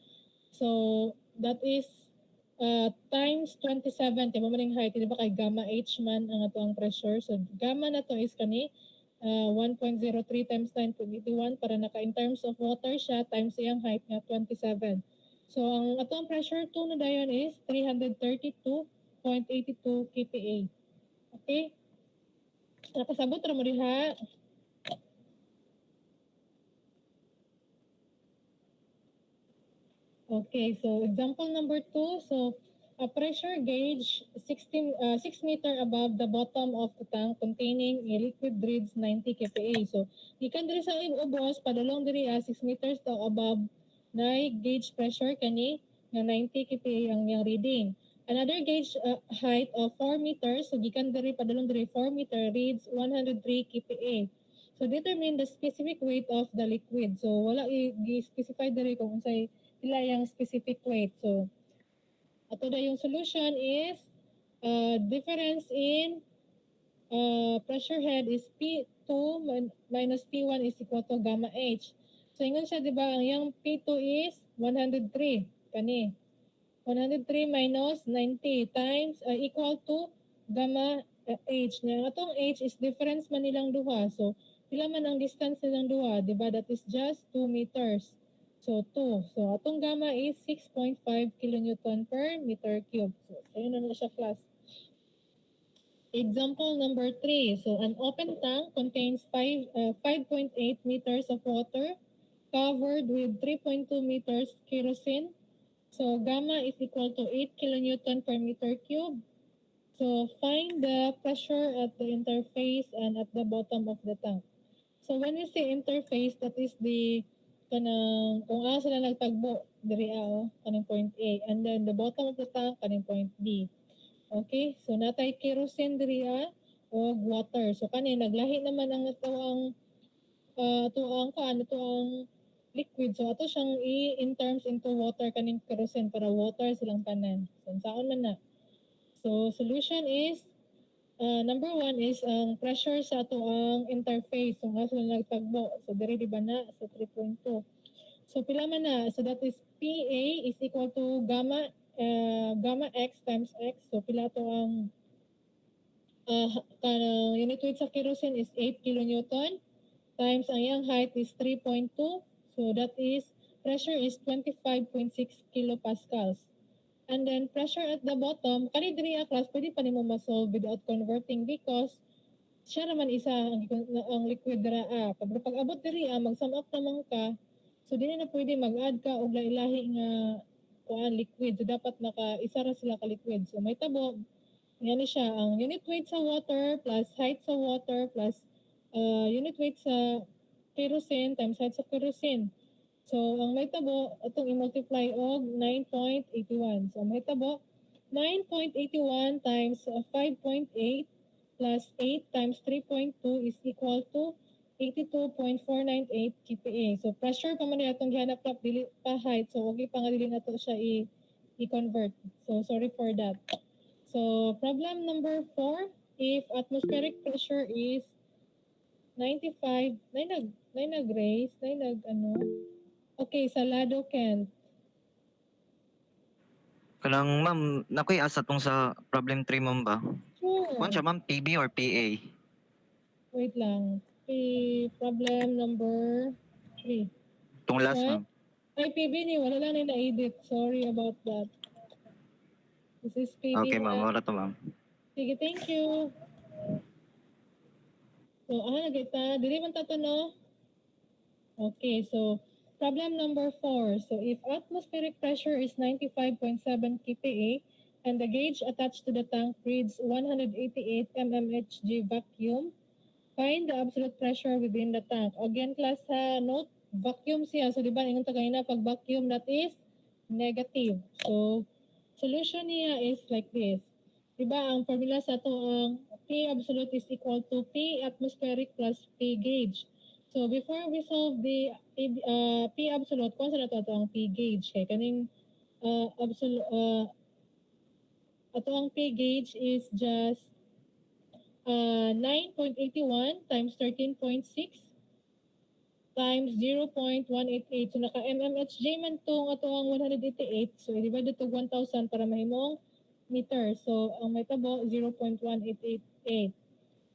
So, that is times 27 kay mo maning height di ba kay gamma h man ang ato ang pressure so gamma na to is kani 1.03 times 9.81 para naka in terms of water siya times iyang height nga 27 so ang ato ang pressure 2 na dayon is 332.82 kPa okay nakasabot ra mo diha. Okay, so example number 2. So, a pressure gauge 6 meter above the bottom of the tank containing a liquid reads 90 kPa. So, gikan diri sa ubos, padulong diri 6 meters daw above na gauge pressure kani nga 90 kPa ang yang reading. Another gauge height of 4 meters, so gikan diri padulong diri 4 meter reads 103 kPa. So determine the specific weight of the liquid. So wala i-specify diri kung unsay pila yung specific weight. So, ato na yung solution is difference in pressure head is P2 minus P1 is equal to gamma H. So, ingon siya, di ba, ang yung P2 is 103. Kani. 103 minus 90 times equal to gamma H. Nga atong H is difference man nilang duha. So, pila man ang distance nilang duha, di ba? That is just 2 meters. So, 2. So, atong gamma is 6.5 kilonewton per meter cube. So, ayun na siya, class. Example number 3. So, an open tank contains 5.8 meters of water covered with 3.2 meters kerosene. So, gamma is equal to 8 kilonewton per meter cube. So, find the pressure at the interface and at the bottom of the tank. So, when we say interface, that is the kanang kung asa sila nagtagbo diri kaning point A, and then the bottom of the tank kaning point B. Okay, so natay kerosene diri o water. So kani naglahi naman ang ito ang liquid. So ato siyang in terms into water kaning kerosene para water silang tanan. So saan man na. So solution is number 1 is ang pressure sa ato ang interface. So nga sila nagtagbo. So diri di ba na sa 3.2. So pila man na. So that is PA is equal to gamma X times X. So pila to ang unit weight sa kerosene is 8 kilonewton times ang iyang height is 3.2. So that is pressure is 25.6 kilopascals. And then pressure at the bottom, kani diri class pwede pa nimo ma-solve without converting because siya naman isa ang liquid dira pero pag abot diri mag-sum up naman ka, so dili na pwede mag-add ka og lahi nga liquid. So dapat isa ra sila ka liquid. So may tabo yan siya ang unit weight sa water plus height sa water plus unit weight sa kerosene times height sa kerosene. So, ang may tabo, itong i-multiply og 9.81. So, ang may tabo, 9.81 times 5.8 plus 8 times 3.2 is equal to 82.498 kPa. So, pressure pa man itong gihanap na dili pa height. So, okay pa nga dili na to siya i-convert. So, sorry for that. So, problem number 4, if atmospheric pressure is 95, nag-raise, Okay, Salado Kent. Kanang ma'am, nakoy asa tong sa problem 3 ma'am ba? Sure. Kung siya ma'am, PB or PA? Wait lang. Problem number 3. Tong last What? ma'am. Ay, PB ni. Wala lang na edit. Sorry about that. This is PB Okay ma'am, na. wala to ma'am. Sige, thank you. So, nagita. Dili man tato, no? Okay, so problem number 4. So, if atmospheric pressure is 95.7 kPa and the gauge attached to the tank reads 188 mmHg vacuum, find the absolute pressure within the tank. Again, class note, vacuum siya. So, di ba, ingon ta kanina, pag vacuum, that is negative. So, solution niya is like this. Di ba, ang formula sa ito, ang P absolute is equal to P atmospheric plus P gauge. So, before we solve the P absolute, kung saan ito ang P gauge? Kaya kaning ito ang P gauge is just 9.81 times 13.6 times 0.188. So, naka-mmHg man itong ito ang 188. So, i-divide ito 1,000 para mahimong meter. So, ang may tabo, 0.1888.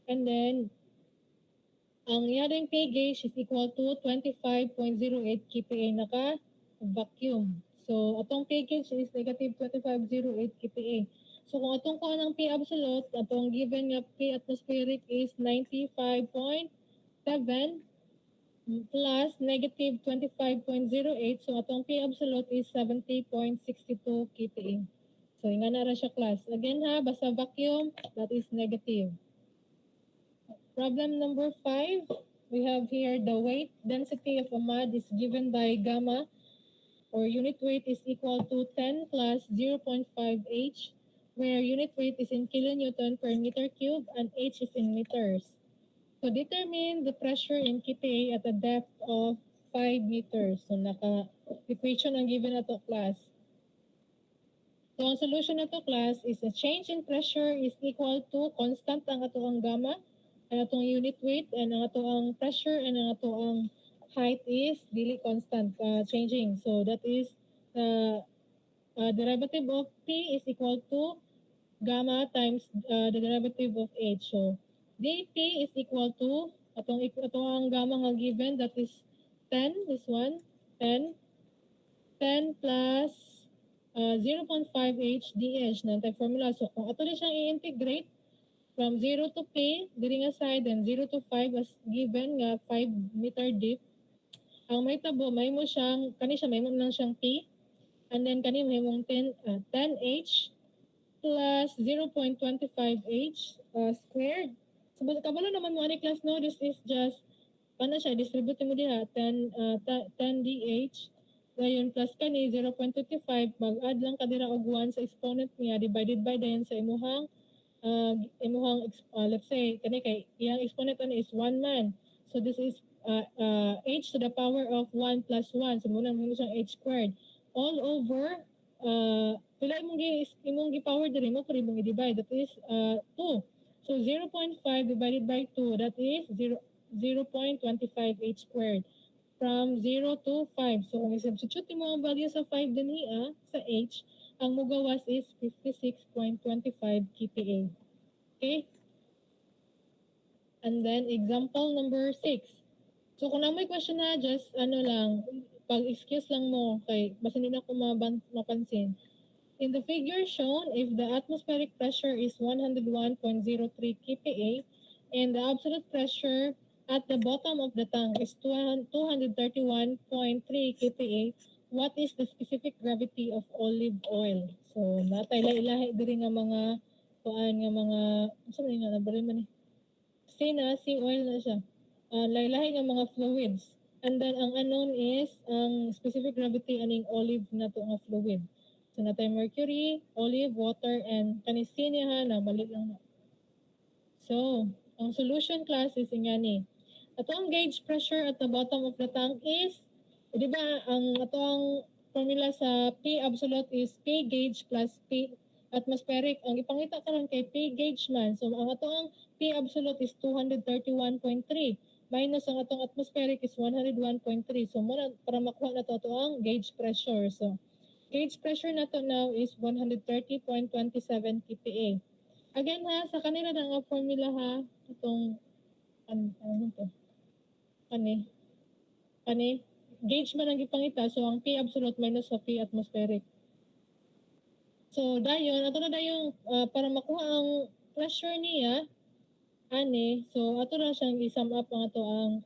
And then, ang yaring P gauge is equal to 25.08 kPa naka-vacuum. So, atong P gauge is negative 25.08 kPa. So, kung atong kuha ng P absolute, atong given nga P atmospheric is 95.7 plus negative 25.08. So, atong P absolute is 70.62 kPa. So, nga na ra siya class. Again basta vacuum, that is negative. Problem number 5, we have here the weight density of a mud is given by gamma or unit weight is equal to 10 plus 0.5 H, where unit weight is in kilonewton per meter cube and H is in meters. So determine the pressure in kPa at a depth of 5 meters. So naka-equation ang given ato class. So ang solution na to class is a change in pressure is equal to constant ang ato ang gamma, ang atong unit weight, and ang ato ang pressure, and ang ato ang height is dili constant, changing. So that is derivative of P is equal to gamma times the derivative of H. So dP is equal to atong gamma nga given, that is 10, this one, 10 plus 0.5 HDH na type formula. So kung ato na siyang i-integrate from 0 to P, diri nga side, and 0 to 5 as given nga 5 meter deep, ang may tabo, may mo siyang, kani siya, may mo lang siyang P, and then kani may mong 10H plus 0.25H squared. So kabalo naman mo ani class, no, this is just, paano siya, distribute mo diha, 10DH, ngayon plus kani 0.25, mag-add lang kadira og 1 sa exponent niya, divided by then sa imuhang let's say kani kay iyang exponent ani is 1 man. So this is h to the power of 1 plus 1. So muna mo siyang h squared all over pila imong gi-power diri mo pwede mong i-divide, that is 2. So 0.5 divided by 2, that is 0.25 h squared from 0 to 5. So kung i-substitute mo ang value sa 5 dinhi sa h, ang mugawas is 56.25 kPa. Okay? And then example number 6. So kung na may question na, just pag-excuse lang mo kay basta hindi na ako mapansin. In the figure shown, if the atmospheric pressure is 101.03 kPa and the absolute pressure at the bottom of the tank is 231.3 kPa, what is the specific gravity of olive oil? So, natay lahi diri nga mga saan nga nabari man sea oil na siya. Lahi nga mga fluids. And then ang unknown is ang specific gravity aning olive na to nga fluid. So natay mercury, olive, water, and kanisiniha na mali lang na. So, ang solution class is ingani. Ato ang gauge pressure at the bottom of the tank is, di ba, ang ato ang formula sa P absolute is P gauge plus P atmospheric. Ang ipangita karon kay P gauge man. So, ang ato ang P absolute is 231.3 minus ang atong atmospheric is 101.3. So, muna para makuha na to ato ang gauge pressure. So, gauge pressure na to now is 130.27 kPa. Again ha, sa kanila na nga formula ha, itong ano to? Kani gauge man ang ipangita, so ang P absolute minus sa P atmospheric. So dayon ato na dayong para makuha ang pressure niya so ato na siyang i-sum up ang ato ang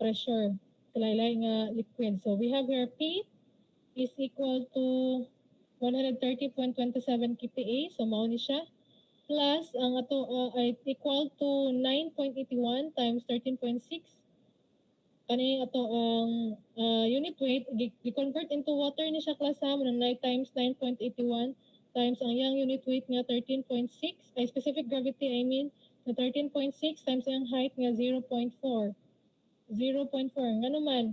pressure kalaylay nga liquid. So we have here P is equal to 130.27 kPa, so mao ni siya, plus ang ato ay equal to 9.81 times 13.6. Kani ato ang unit weight i-convert into water ni siya class ha, 9 times 9.81 times ang yang unit weight nga 13.6, ay specific gravity na 13.6 times ang height nga 0.4 nga naman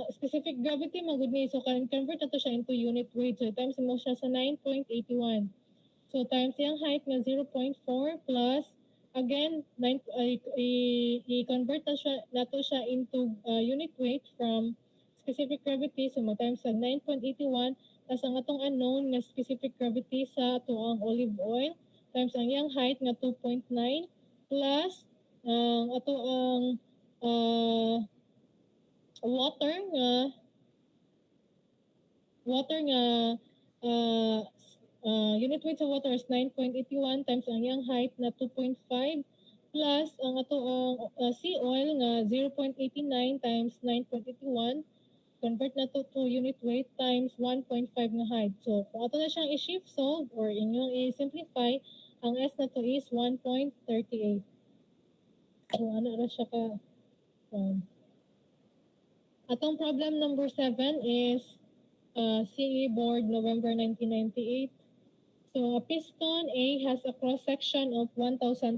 specific gravity magud ni, so convert nato siya into unit weight, so times mo siya sa 9.81. So times yung height nga 0.4 plus again i-convert nato siya into unit weight from specific gravity, so mo times sa 9.81 plus ang atong unknown nga specific gravity sa ato ang olive oil times ang yang height nga 2.9 plus ato ang water nga unit weight sa water is 9.81 times ang yang height na 2.5 plus ang ato ang sea oil nga 0.89 times 9.81, convert na to unit weight times 1.5 nga height. So kung ato na siyang i-shift solve or inyong i-simplify, ang S na to is 1.38. So ano ra siya ka atong problem number 7 is CE Board November 1998. So a piston A has a cross section of 1,200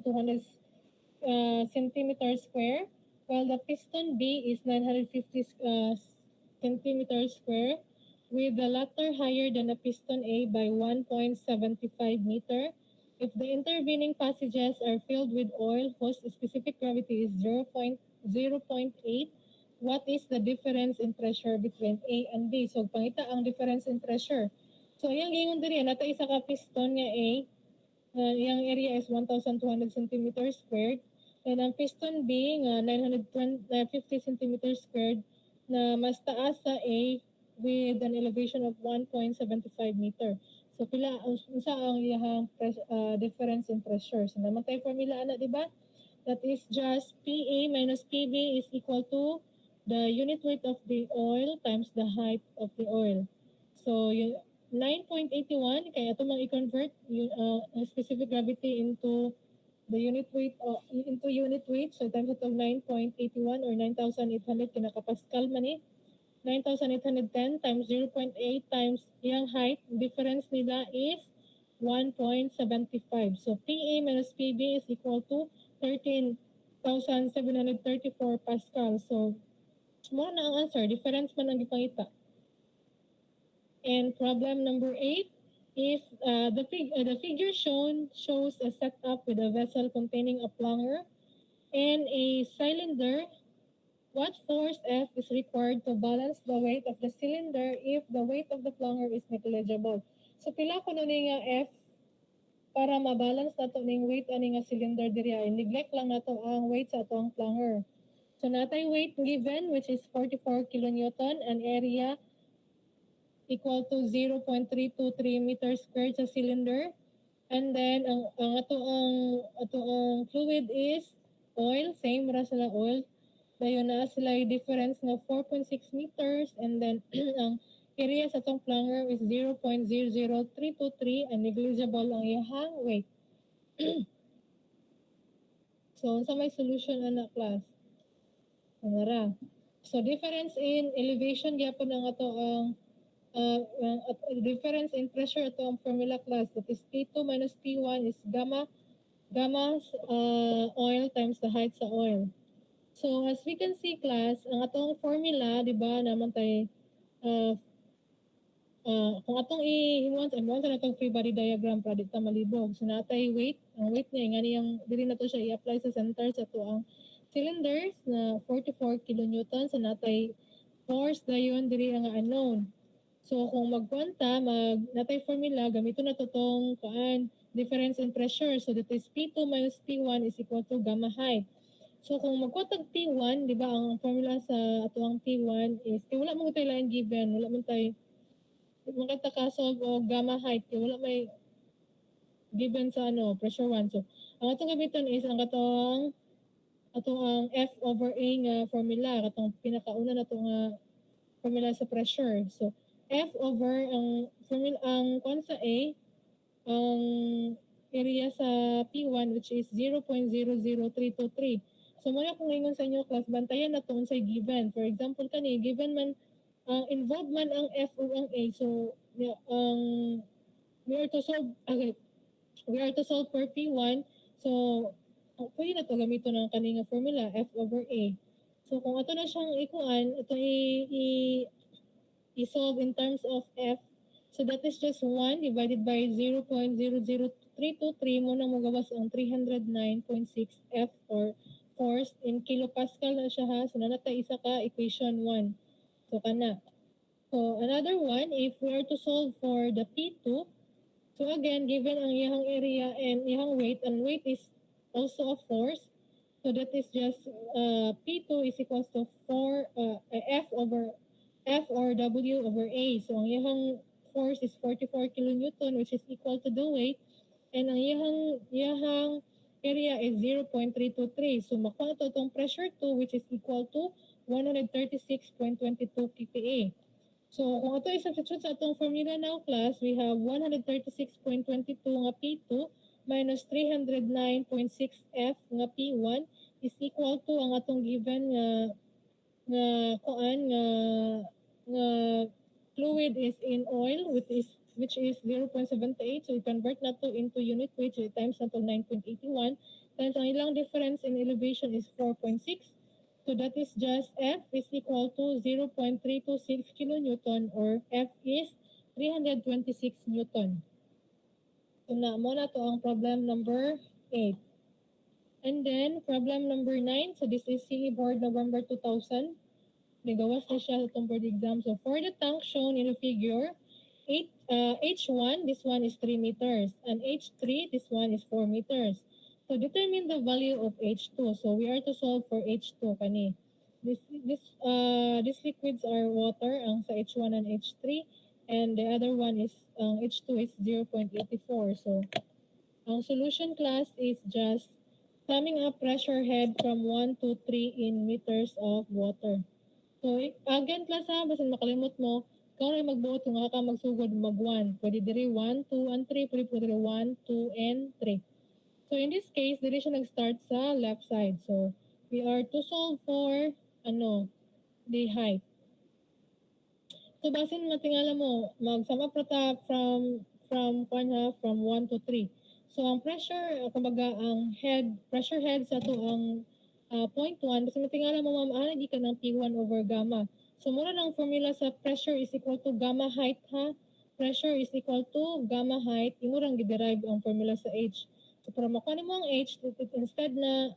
centimeters square, while the piston B is 950 centimeters square, with the latter higher than the piston A by 1.75 meter. If the intervening passages are filled with oil whose specific gravity is 0.8, what is the difference in pressure between A and B? So, pangita ang difference in pressure. So, yung ingon diri, nata isa ka piston nga A, yung area is 1,200 centimeters squared. And ang piston B nga 950 centimeters squared na mas taas sa A with an elevation of 1.75 meter. So pila unsa ang iyang difference in pressure. So naman tayo formula ana, di ba? That is just PA minus PB is equal to the unit weight of the oil times the height of the oil. So yung 9.81 kaya ito mang i-convert yung specific gravity into the unit weight into unit weight. So times ito 9.81 or 9,800 kinakapascal man eh. 9,810 times 0.8 times yung height, difference nila is 1.75. So PA minus PB is equal to 13,734 Pascal. So mo na ang answer, difference man ang gipangita. And problem number 8, if the figure shown shows a setup with a vessel containing a plunger and a cylinder, what force F is required to balance the weight of the cylinder if the weight of the plunger is negligible? So pila ko ni nga F para mabalance nato ning weight ani nga cylinder diri ay neglect lang nato ang weight sa atong plunger. So natay weight given which is 44 kilonewton and area equal to 0.323 meters squared sa cylinder. And then ang ato ang fluid is oil, same ra sila oil. Dayon na sila yung difference nga 4.6 meters and then ang area sa itong plunger is 0.00323 and negligible ang iyang weight. So, sa may solution na class? Ano ra? So, difference in elevation gyapon ang ato ang difference in pressure ito ang formula class. That is P2 minus P1 is gamma oil times the height sa oil. So, as we can see, class, ang atong formula, di ba, naman tayo, kung atong i-himuan sa natong free body diagram para dito malibog. So, natay weight. Ang weight niya, nga niyang, dili na to siya i-apply sa center sa to ang cylinders na 44 kilonewtons. So, natay force dayon diri ang unknown. So, kung magkwanta, natay formula, gamito na to tong difference in pressure. So, that is P2 minus P1 is equal to gamma height. So kung magkotag P1, di ba, ang formula sa atuang P1 is, wala mo tayo lang given, wala mo tayo, makita ka solve o gamma height, wala may given sa pressure 1. So, ang atong gamiton is, ang atong F over A nga formula, katong pinakauna na itong formula sa pressure. So, F over ang kung sa A, ang area sa P1 which is 0.00323. So, muna kung ngayon sa inyo class, bantayan na ito unsay given. For example, kani, given man, involved man ang F o ang A. So, we are to solve for P1. So, pwede na ito gamito ng kaninga formula, F over A. So, kung ito na siyang ikuan, ito i-solve in terms of F. So, that is just 1 divided by 0.00323 mo na magawas ang 309.6 F or force in kilopascal na siya ha. So, nanatay isa ka equation 1. So, kana. So, another one, if we are to solve for the P2, so again, given ang iyang area and iyang weight, and weight is also a force, so that is just P2 is equals to F or W over A. So, ang iyang force is 44 kilonewton, which is equal to the weight, and ang iyang area is 0.323. So, makuha ito itong pressure 2, which is equal to 136.22 ppa. So, kung ito i-substitute sa itong formula now, class, we have 136.22 nga P2 minus 309.6 F nga P1 is equal to ang atong given nga fluid is in oil, which is 0.78. So, we convert na to into unit weight. So, times na to 9.81. Times ang ilang difference in elevation is 4.6. So that is just F is equal to 0.326 kilonewton or F is 326 Newton. So na mo na to ang problem number 8. And then problem number 9. So this is CE Board November 2000. Nagawas na siya sa itong board exam. So for the tank shown in the figure, H1, this one is 3 meters. And H3, this one is 4 meters. So determine the value of H2. So we are to solve for H2 kani. These liquids are water ang sa H1 and H3, and the other one is H2 is 0.84. So ang solution class is just summing up pressure head from 1 to 3 in meters of water. So again class ha, basta makalimot mo, ikaw rin magbuot kung ka magsugod mag-1. Pwede diri 1, 2, and 3. Pwede 1, 2, and 3. So in this case, dili siya nag-start sa left side. So we are to solve for the height. So basin matingala mo, magsama prata from 1 to 3. So ang pressure, kumbaga ang pressure head sa to ang 0.1, basta matingala mo ma'am, di ka ng P1 over gamma. So muna ng formula sa pressure is equal to gamma height ha. Pressure is equal to gamma height. Imo rang gi-derive ang formula sa H. So para makuha mo ang H, instead na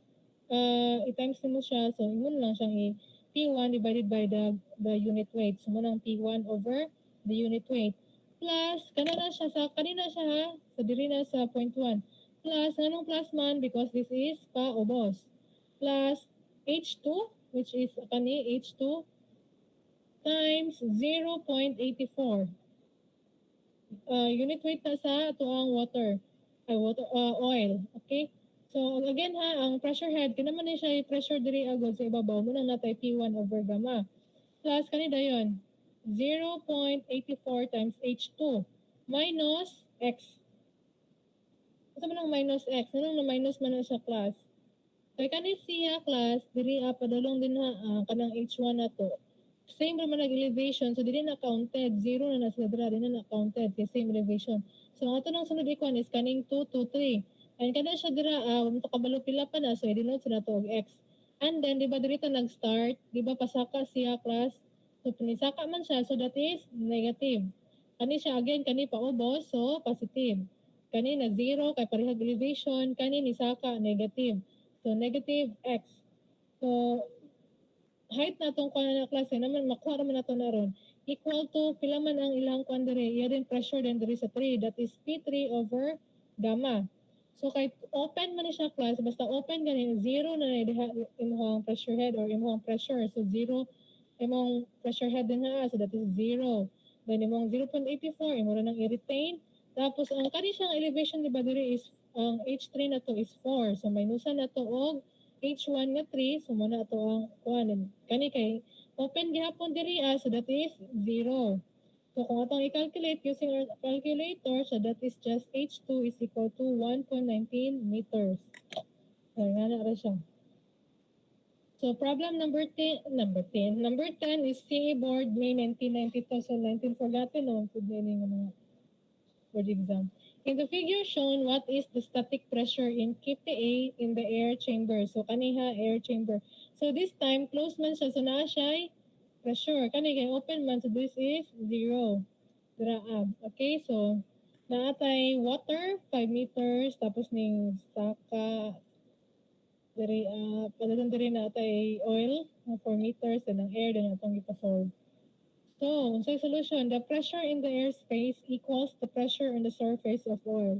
i-times mo siya, so imo lang siyang P1 divided by the unit weight. So muna ang P1 over the unit weight. Plus, kanina siya ha, so diri na sa 0.1. Plus, anong plus man? Because this is pa-obos. Plus, H2, which is kani H2, times 0.84. Unit weight na sa ito ang oil. Okay? So, again ha, ang pressure head, kinaman na siya pressure diri agad sa ibabaw. Muna natay P1 over gamma. Plus, kanina yun, 0.84 times H2 minus X. Ito man ang minus X. Anong na minus man na siya class? Kaya kanina siya class, diri padulong din ha, kanang H1 na to. Same naman nag-elevation, so dili na counted. 0 na nasa dira, di na counted. Kaya same elevation. So, ang ato nang sunod ikon is kaning 2, 2, 3. And kada siya dira, kabalo pila pa na, so i-denote sila to og X. And then, di ba dito nag-start, di ba pasaka siya class? So, pinisaka man siya, so that is negative. Kani siya again, kani paubos, so positive. Kani na 0, kay parehag elevation, kani ni saka, negative. So, negative X. So, height na itong kuha na klase, naman makuha naman na ito na ron, equal to, pila man ang ilang kuha diri, iya din pressure din diri sa 3, that is P3 over gamma. So, kahit open man siya class, basta open ganin, 0 na imong pressure head or imong pressure. So, 0, imong pressure head din ha, so that is 0. Then, imong 0.84, imo rin ang i-retain. Tapos, ang kani siyang elevation, di ba diri is, ang H3 na to is 4. So, minusan na to og H1 nga 3, so muna ito ang kuhanin. Kani kay open gihapon diri so that is 0. So kung atong i-calculate using our calculator, so that is just H2 is equal to 1.19 meters. So nga na siya. So problem number 10 is CE Board May 1992. So 19 forgotten no, pud ni mga board exam. In the figure shown, what is the static pressure in KPA in the air chamber? So, kaniha air chamber. So, this time, closed man siya. So, naa siya pressure. Kani kay open man. So, this is 0. Draab. Okay, so, naatay water, 5 meters. Tapos, ning saka, diri, padalong diri naatay oil, 4 meters. And ang air, din natong ipasolve. So, solution, the pressure in the airspace equals the pressure on the surface of oil.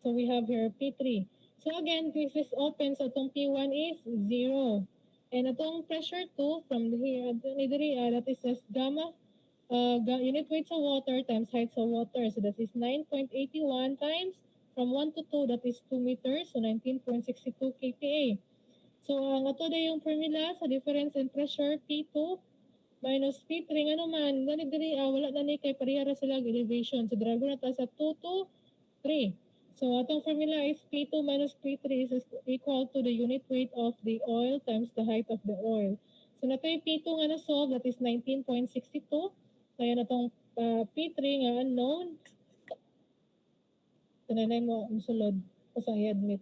So, we have here P3. So, again, this is open. So, itong P1 is 0. And itong pressure 2 from here, that is just gamma, unit weight sa water times height sa water. So, that is 9.81 times from 1 to 2, that is 2 meters. So, 19.62 kPa. So, ang ato na yung formula sa difference in pressure, P2 minus P3 nga naman, gani diri wala na ni kay parehara sila elevation. So drago na ta sa 2 to 3. So atong formula is P2 minus P3 is equal to the unit weight of the oil times the height of the oil. So natay P2 nga na solve, that is 19.62. Kaya natong P3 nga unknown. Tananay mo ang sulod o i-admit.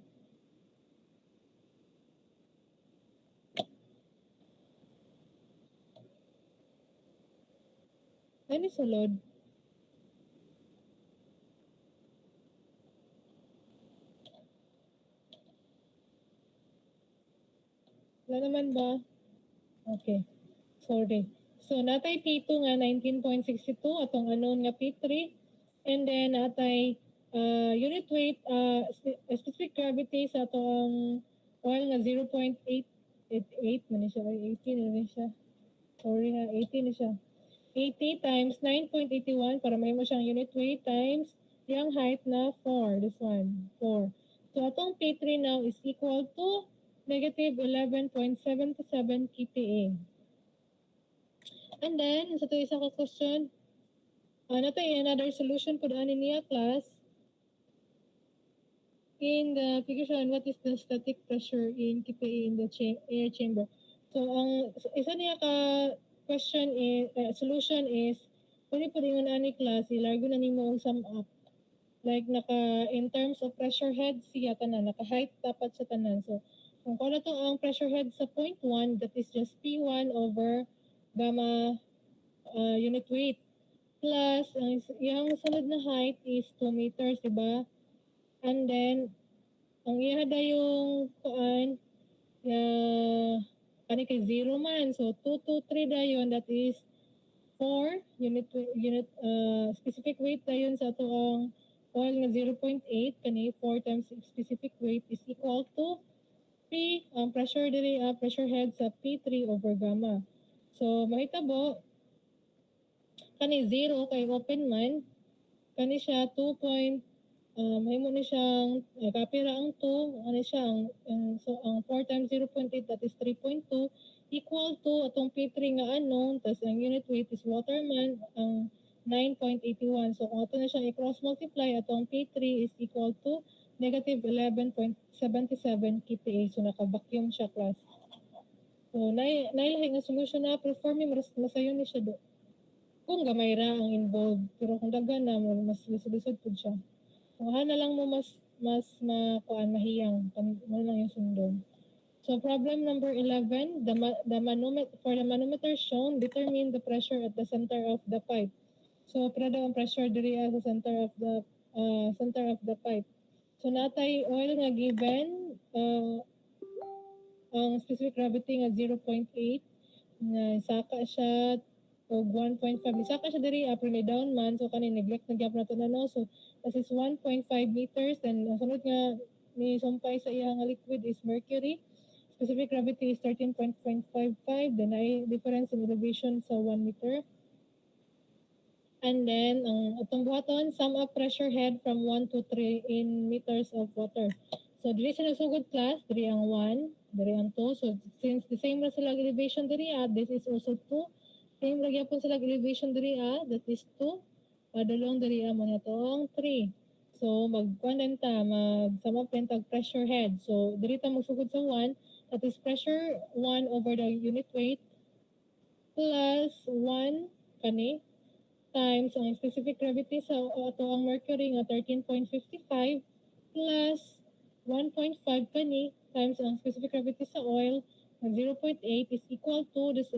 ni sulod. Wala naman ba? Okay. Sorry. So, natay P2 nga 19.62 atong unknown nga P3. And then, natay unit weight, specific gravity sa atong oil nga 0.888 man siya. Ay, 80 na siya. Sorry nga, 80 na siya. 80 times 9.81 para may mo siyang unit weight times yung height na 4. This one, 4. So, atong P3 now is equal to negative 11.77 kPa. And then, sa ito isa ka question, natay another solution po daan niya class. In the figure shown, what is the static pressure in kPa in the air chamber? So, ang isa niya ka question is, solution is, pwede po rin ani class, ilargo na nimo ang sum up. Like, in terms of pressure head, siya tanan, naka-height dapat sa tanan. So, kung kung to ang pressure head sa point 1, that is just P1 over gamma unit weight. Plus, yung sunod na height is 2 meters, diba? And then, ang ihada yung kani kay 0 man. So, 2 to 3 dayon, that is 4 unit specific weight dayon sa ito ang oil nga 0.8. Kani 4 times specific weight is equal to P, ang pressure diri, pressure head sa P3 over gamma. So, mahitabo, kani 0 kay open man, kani siya 2 may mo ni siyang kapira ang 2, ano siya so ang 4 times 0.8 that is 3.2 equal to atong P3 nga unknown, tas ang unit weight is water man ang 9.81. So kung ato na siyang i-cross multiply, atong P3 is equal to negative 11.77 kPa. So naka-vacuum siya class. So nailahi nga solution na performing masayon ni siya do. Kung gamay ra ang involved, pero kung daghan na mas lisod-lisod pud siya. Kung na lang mo mas mahiyang, mo lang yung sundong. So problem number 11, for the manometer shown, determine the pressure at the center of the pipe. So para daw ang pressure diri sa center of the pipe. So natay oil nga given, ang specific gravity nga 0.8, nga saka siya og 1.5. Saka siya diri upper down man, so kani neglect na gyapon nato na no. So this is 1.5 meters, then ang sunod nga ni sumpay sa iyang liquid is mercury. Specific gravity is 13.55, then ay difference in elevation sa 1 meter. And then, ang atong buhaton, sum up pressure head from 1 to 3 in meters of water. So, diri sa nagsugod class, diri ang 1, diri ang 2. So, since the same ra sila elevation diri this is also 2. Same ra gyapon sila elevation diri that is 2. Padulong diri mo na tong 3. So, mag-sum up din tag pressure head. So, diri ta magsugod sa 1, that is pressure 1 over the unit weight plus 1 kani times ang specific gravity sa ato ang mercury nga 13.55 plus 1.5 kani times ang specific gravity sa oil nga 0.8 is equal to this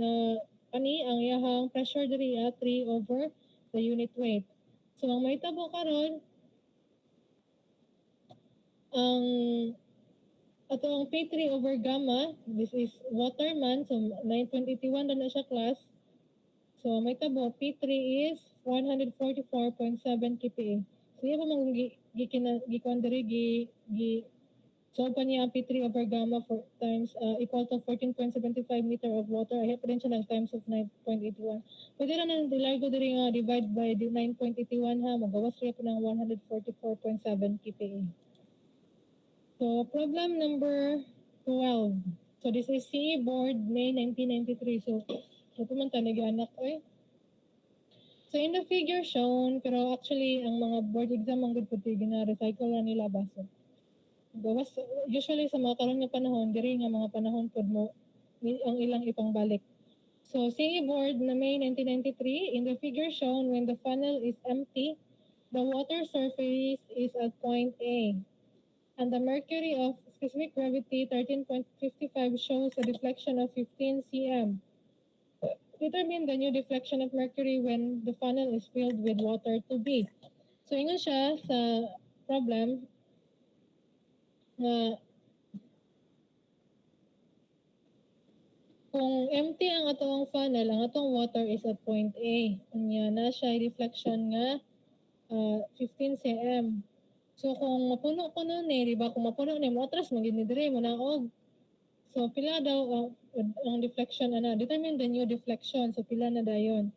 kani ang iyahang pressure diri 3 over the unit weight. So ang mahitabo karon ang ato ang P3 over gamma, this is water man, so 9.81 na siya class. So, may tabo, P3 is 144.7 kPa. So, yan pa mga gikuan diri, so pa niya ang P3 over gamma times equal to 14.75 liter of water. I have pa rin siya ng times of 9.81. Pwede rin na dilargo diri nga divide by 9.81 ha. Magawas rin po ng 144.7 kPa. So, problem number 12. So, this is CE Board, May 1993. So, ito man nag-anak ko eh. So, in the figure shown, pero actually, ang mga board exam, ang good puti, gina-recycle na nila ba? So, usually sa mga karon nga panahon, diri nga mga panahon pod mo, ang ilang ipangbalik. So, CE Board na May 1993, in the figure shown, when the funnel is empty, the water surface is at point A. And the mercury of specific gravity 13.55 shows a deflection of 15 cm. determine the new deflection of mercury when the funnel is filled with water to B. So, ingon siya sa problem nga kung empty ang atong funnel, ang atong water is at point A. Unya na siya deflection nga 15 cm. So kung mapuno ko nun di ba? Kung mapuno ni mo atras magid ni dire mo naog. So pila daw ang deflection determine the new deflection. So pila na dayon.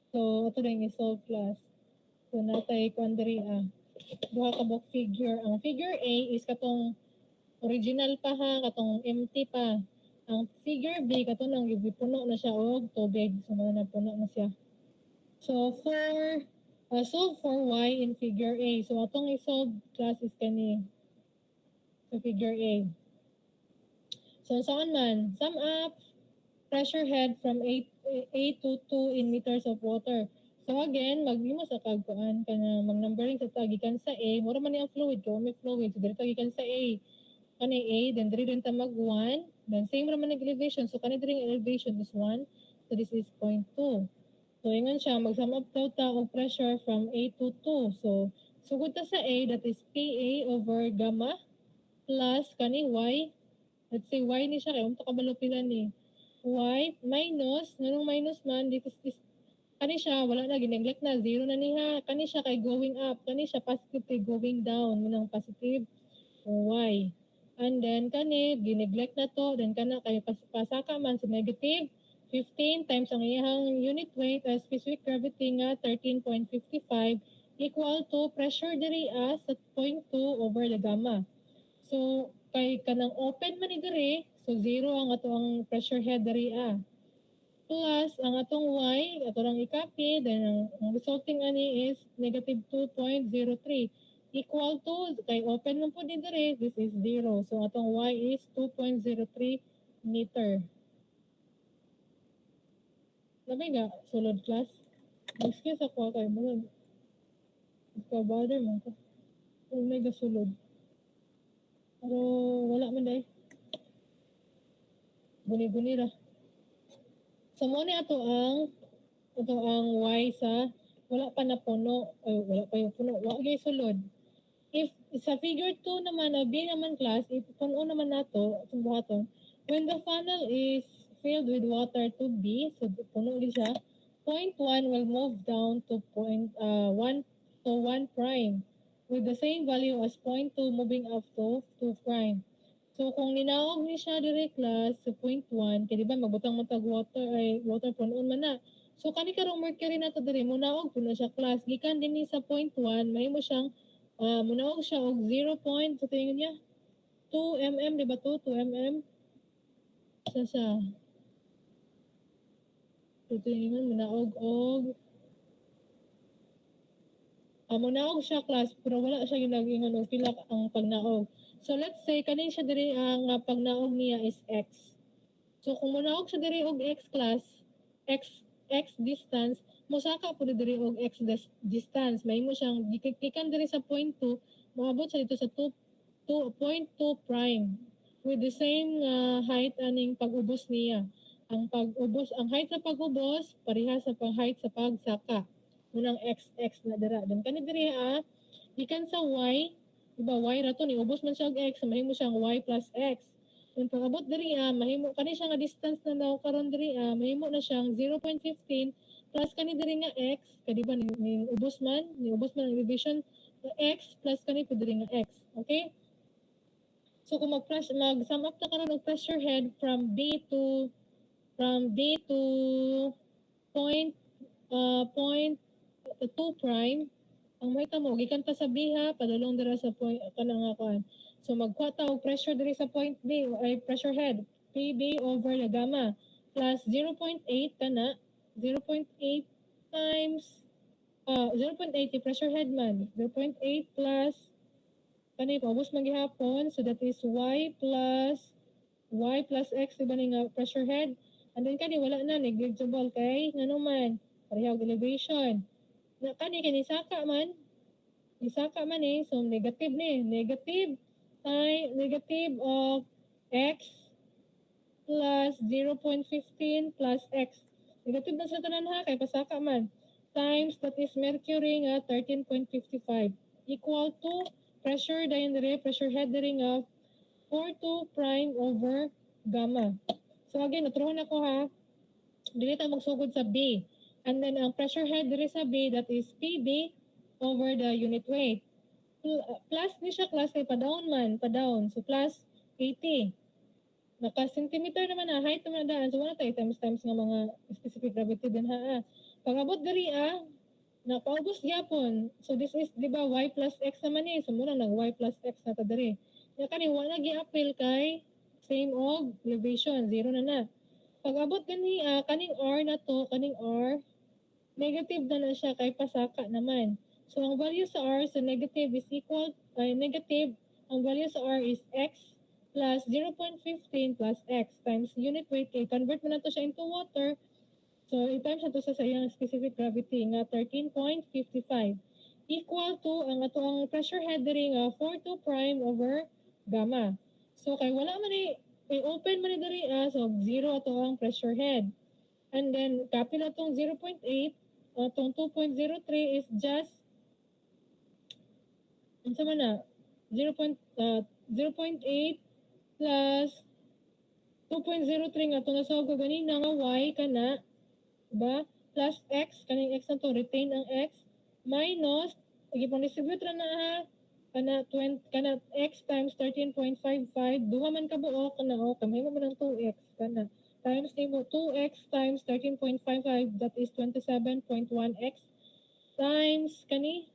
So ato ring i-solve class. So natay kuan diri duha ka book figure. Ang figure A is katong original pa ha, katong empty pa. Ang figure B kato nang gipuno na siya og tubig. So na puno na siya. So solve for y in figure A. So atong i-solve class is kani sa figure A. So saan man, sum up pressure head from A to 2 in meters of water. So again, maglimo sa kagkuan kana mag-numbering sa tagikan sa A, mura man ni ang fluid ko, may fluid so diri tagikan sa A. Kani A, then diri din ta mag 1, then same ra man ang elevation. So kani diri elevation is 1. So this is 0.2. So ingon siya mag-sum up daw ta og pressure from A to 2. So sugod ta sa A, that is PA over gamma plus kani Y. Let's say Y ni siya kay unta kabalo pila ni y minus, nganong minus man, dito kani siya, wala na, gineglect na, zero na niya. Kani siya kay going up, kani siya positive kay going down, munang positive y. And then kani, gineglect na to, then kana kay pasaka man sa negative 15 times ang iyang unit weight as specific gravity nga 13.55 equal to pressure diri sa 0.2 over the gamma. So, kay kanang open man ni diri, so zero ang atong pressure head diri Plus, ang atong y, ato lang i-copy, then ang resulting ani is negative 2.03 equal to, kay open man po ni diri, this is 0. So, atong y is 2.03 meter. Nabi nga, sulod class? Excuse ako kay mo. Ikaw-bother mo ko. Kung may gasulod. Pero wala man dahil. Guni-guni ra. So mo ni ato ang y sa wala pa na puno ay wala pa yung puno wa gyud sulod. If sa figure 2 naman o B naman class, ipuno naman nato sa buhaton. When the funnel is filled with water to B, so puno din siya, 0.1 will move down to 1 to 1 prime with the same value as 0.2 moving up to 2 prime. So kung ninaog ni siya dire class sa 0.1, kay di ba magbutang matag water punon man na. So kani karong mercury nato dire munaog puno siya class gikan dinhi sa 0.1 mahimo siyang munaog siya og 0. Sa tingin niya 2 mm di ba 2 mm sa so tingin munaog og munaog siya class pero wala siya ginagingon og pila ang pagnaog. So let's say kanin siya diri ang pagnaog niya is x. So kung munaog siya diri og x class, x distance, mosaka po diri og x distance. Mahimo siyang gikikan diri sa 0.2, moabot siya dito sa 0.2 prime with the same height aning pag-ubos niya. Ang height sa pag-ubos pareha sa height sa pagsaka. Unang x na dira. Dan kani diri gikan sa y, diba y ra to ni ubos man siya og x, mahimo siyang y plus x. Kung pag-abot diri mahimo kani siya nga distance na daw karon diri mahimo na siyang 0.15 plus kani diri nga x, kay di ba ni ubos man ang division x plus kani pud diri nga x. Okay? So kung mag-sum up ta karon og pressure head from B to point 2 prime, ang makita mo gikan ta sa B padulong dira sa point kanang kuan. So magkuha ta og pressure diri sa point B ay pressure head PB over the gamma plus 0.8 kana 0.8 times 0.8 pressure head man 0.8 plus kani paubos man gihapon so that is y plus x diba ni nga pressure head and then kani wala na negligible kay ngano man pareha og elevation na kani saka man so negative negative of x plus 0.15 plus x. Negative na sa tanan ha, kay pasaka man. Times, that is mercury nga 13.55 equal to pressure dayon dire, pressure head dire nga 42 prime over gamma. So again, naturuhan ako ha. Dili ta magsugod sa B. And then ang pressure head dire sa B, that is PB over the unit weight. Plus ni siya, class kay pa-down man, pa-down. So plus 80. Naka-centimeter naman na, height naman na daan. So wala tayo times nga mga specific gravity din ha. Pag-abot diri na paubos gyapon. So this is, di ba, y plus x naman eh. So muna nag-y plus x na ta diri. Nga kani, wala gi-appeal kay same og elevation. Zero na na. Pag-abot gani, kaning r na to, kaning r, negative na siya kay pasaka naman. So ang value sa r sa negative is equal, negative, ang value sa r is x plus 0.15 plus x times unit weight kay convert mo na to siya into water. So i-times na to sa iyang specific gravity nga 13.55 equal to ang ato ang pressure head diri nga 42 prime over gamma. So kay wala man i-open man ni diri so zero ato ang pressure head. And then copy na tong 0.8, tong 2.03 is just ano man na 0.8 plus 2.03 nga itong nasawag ko ganina nga y kana, diba? Plus x, kaning x na to, retain ang x, minus, ipang-distribute na ha, kana, kana x times 13.55, duha man ka buo, kana o, kamay mo ng 2x, kana, times nimo 2x times 13.55, that is 27.1x, times, kani,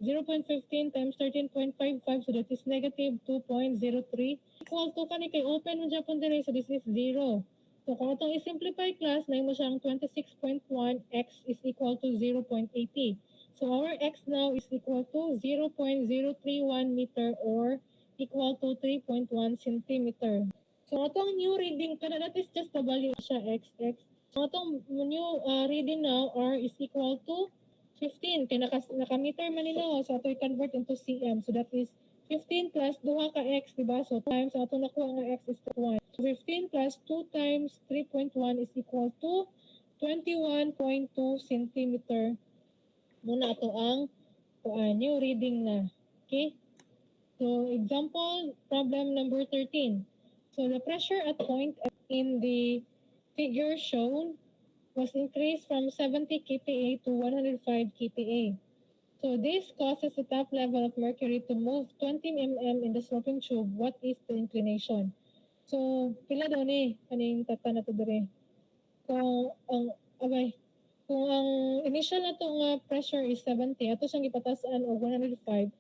0.15 times 13.55, so that is negative 2.03 equal to kani kay open mo Japan dire, so this is 0. So kung itong i-simplify class, na mo siyang 26.1 x is equal to 0.80. So our x now is equal to 0.031 meter or equal to 3.1 centimeter. So itong new reading, kada that is just the value siya x. So itong new reading now r is equal to 15. Kaya naka-meter man nila. So, ito i-convert into cm. So, that is 15 plus 2 ka x, diba? So, times, ito nakuha nga x is 1. So, 15 plus 2 times 3.1 is equal to 21.2 centimeter. Muna ito ang new reading na. Okay? So, example, problem number 13. So, the pressure at point in the figure shown was increased from 70 kPa to 105 kPa. So this causes the top level of mercury to move 20 mm in the sloping tube. What is the inclination? So, pila daw ni kaning tata na to dire. Kung ang initial na to nga pressure is 70, ato siyang ipatasan og 105.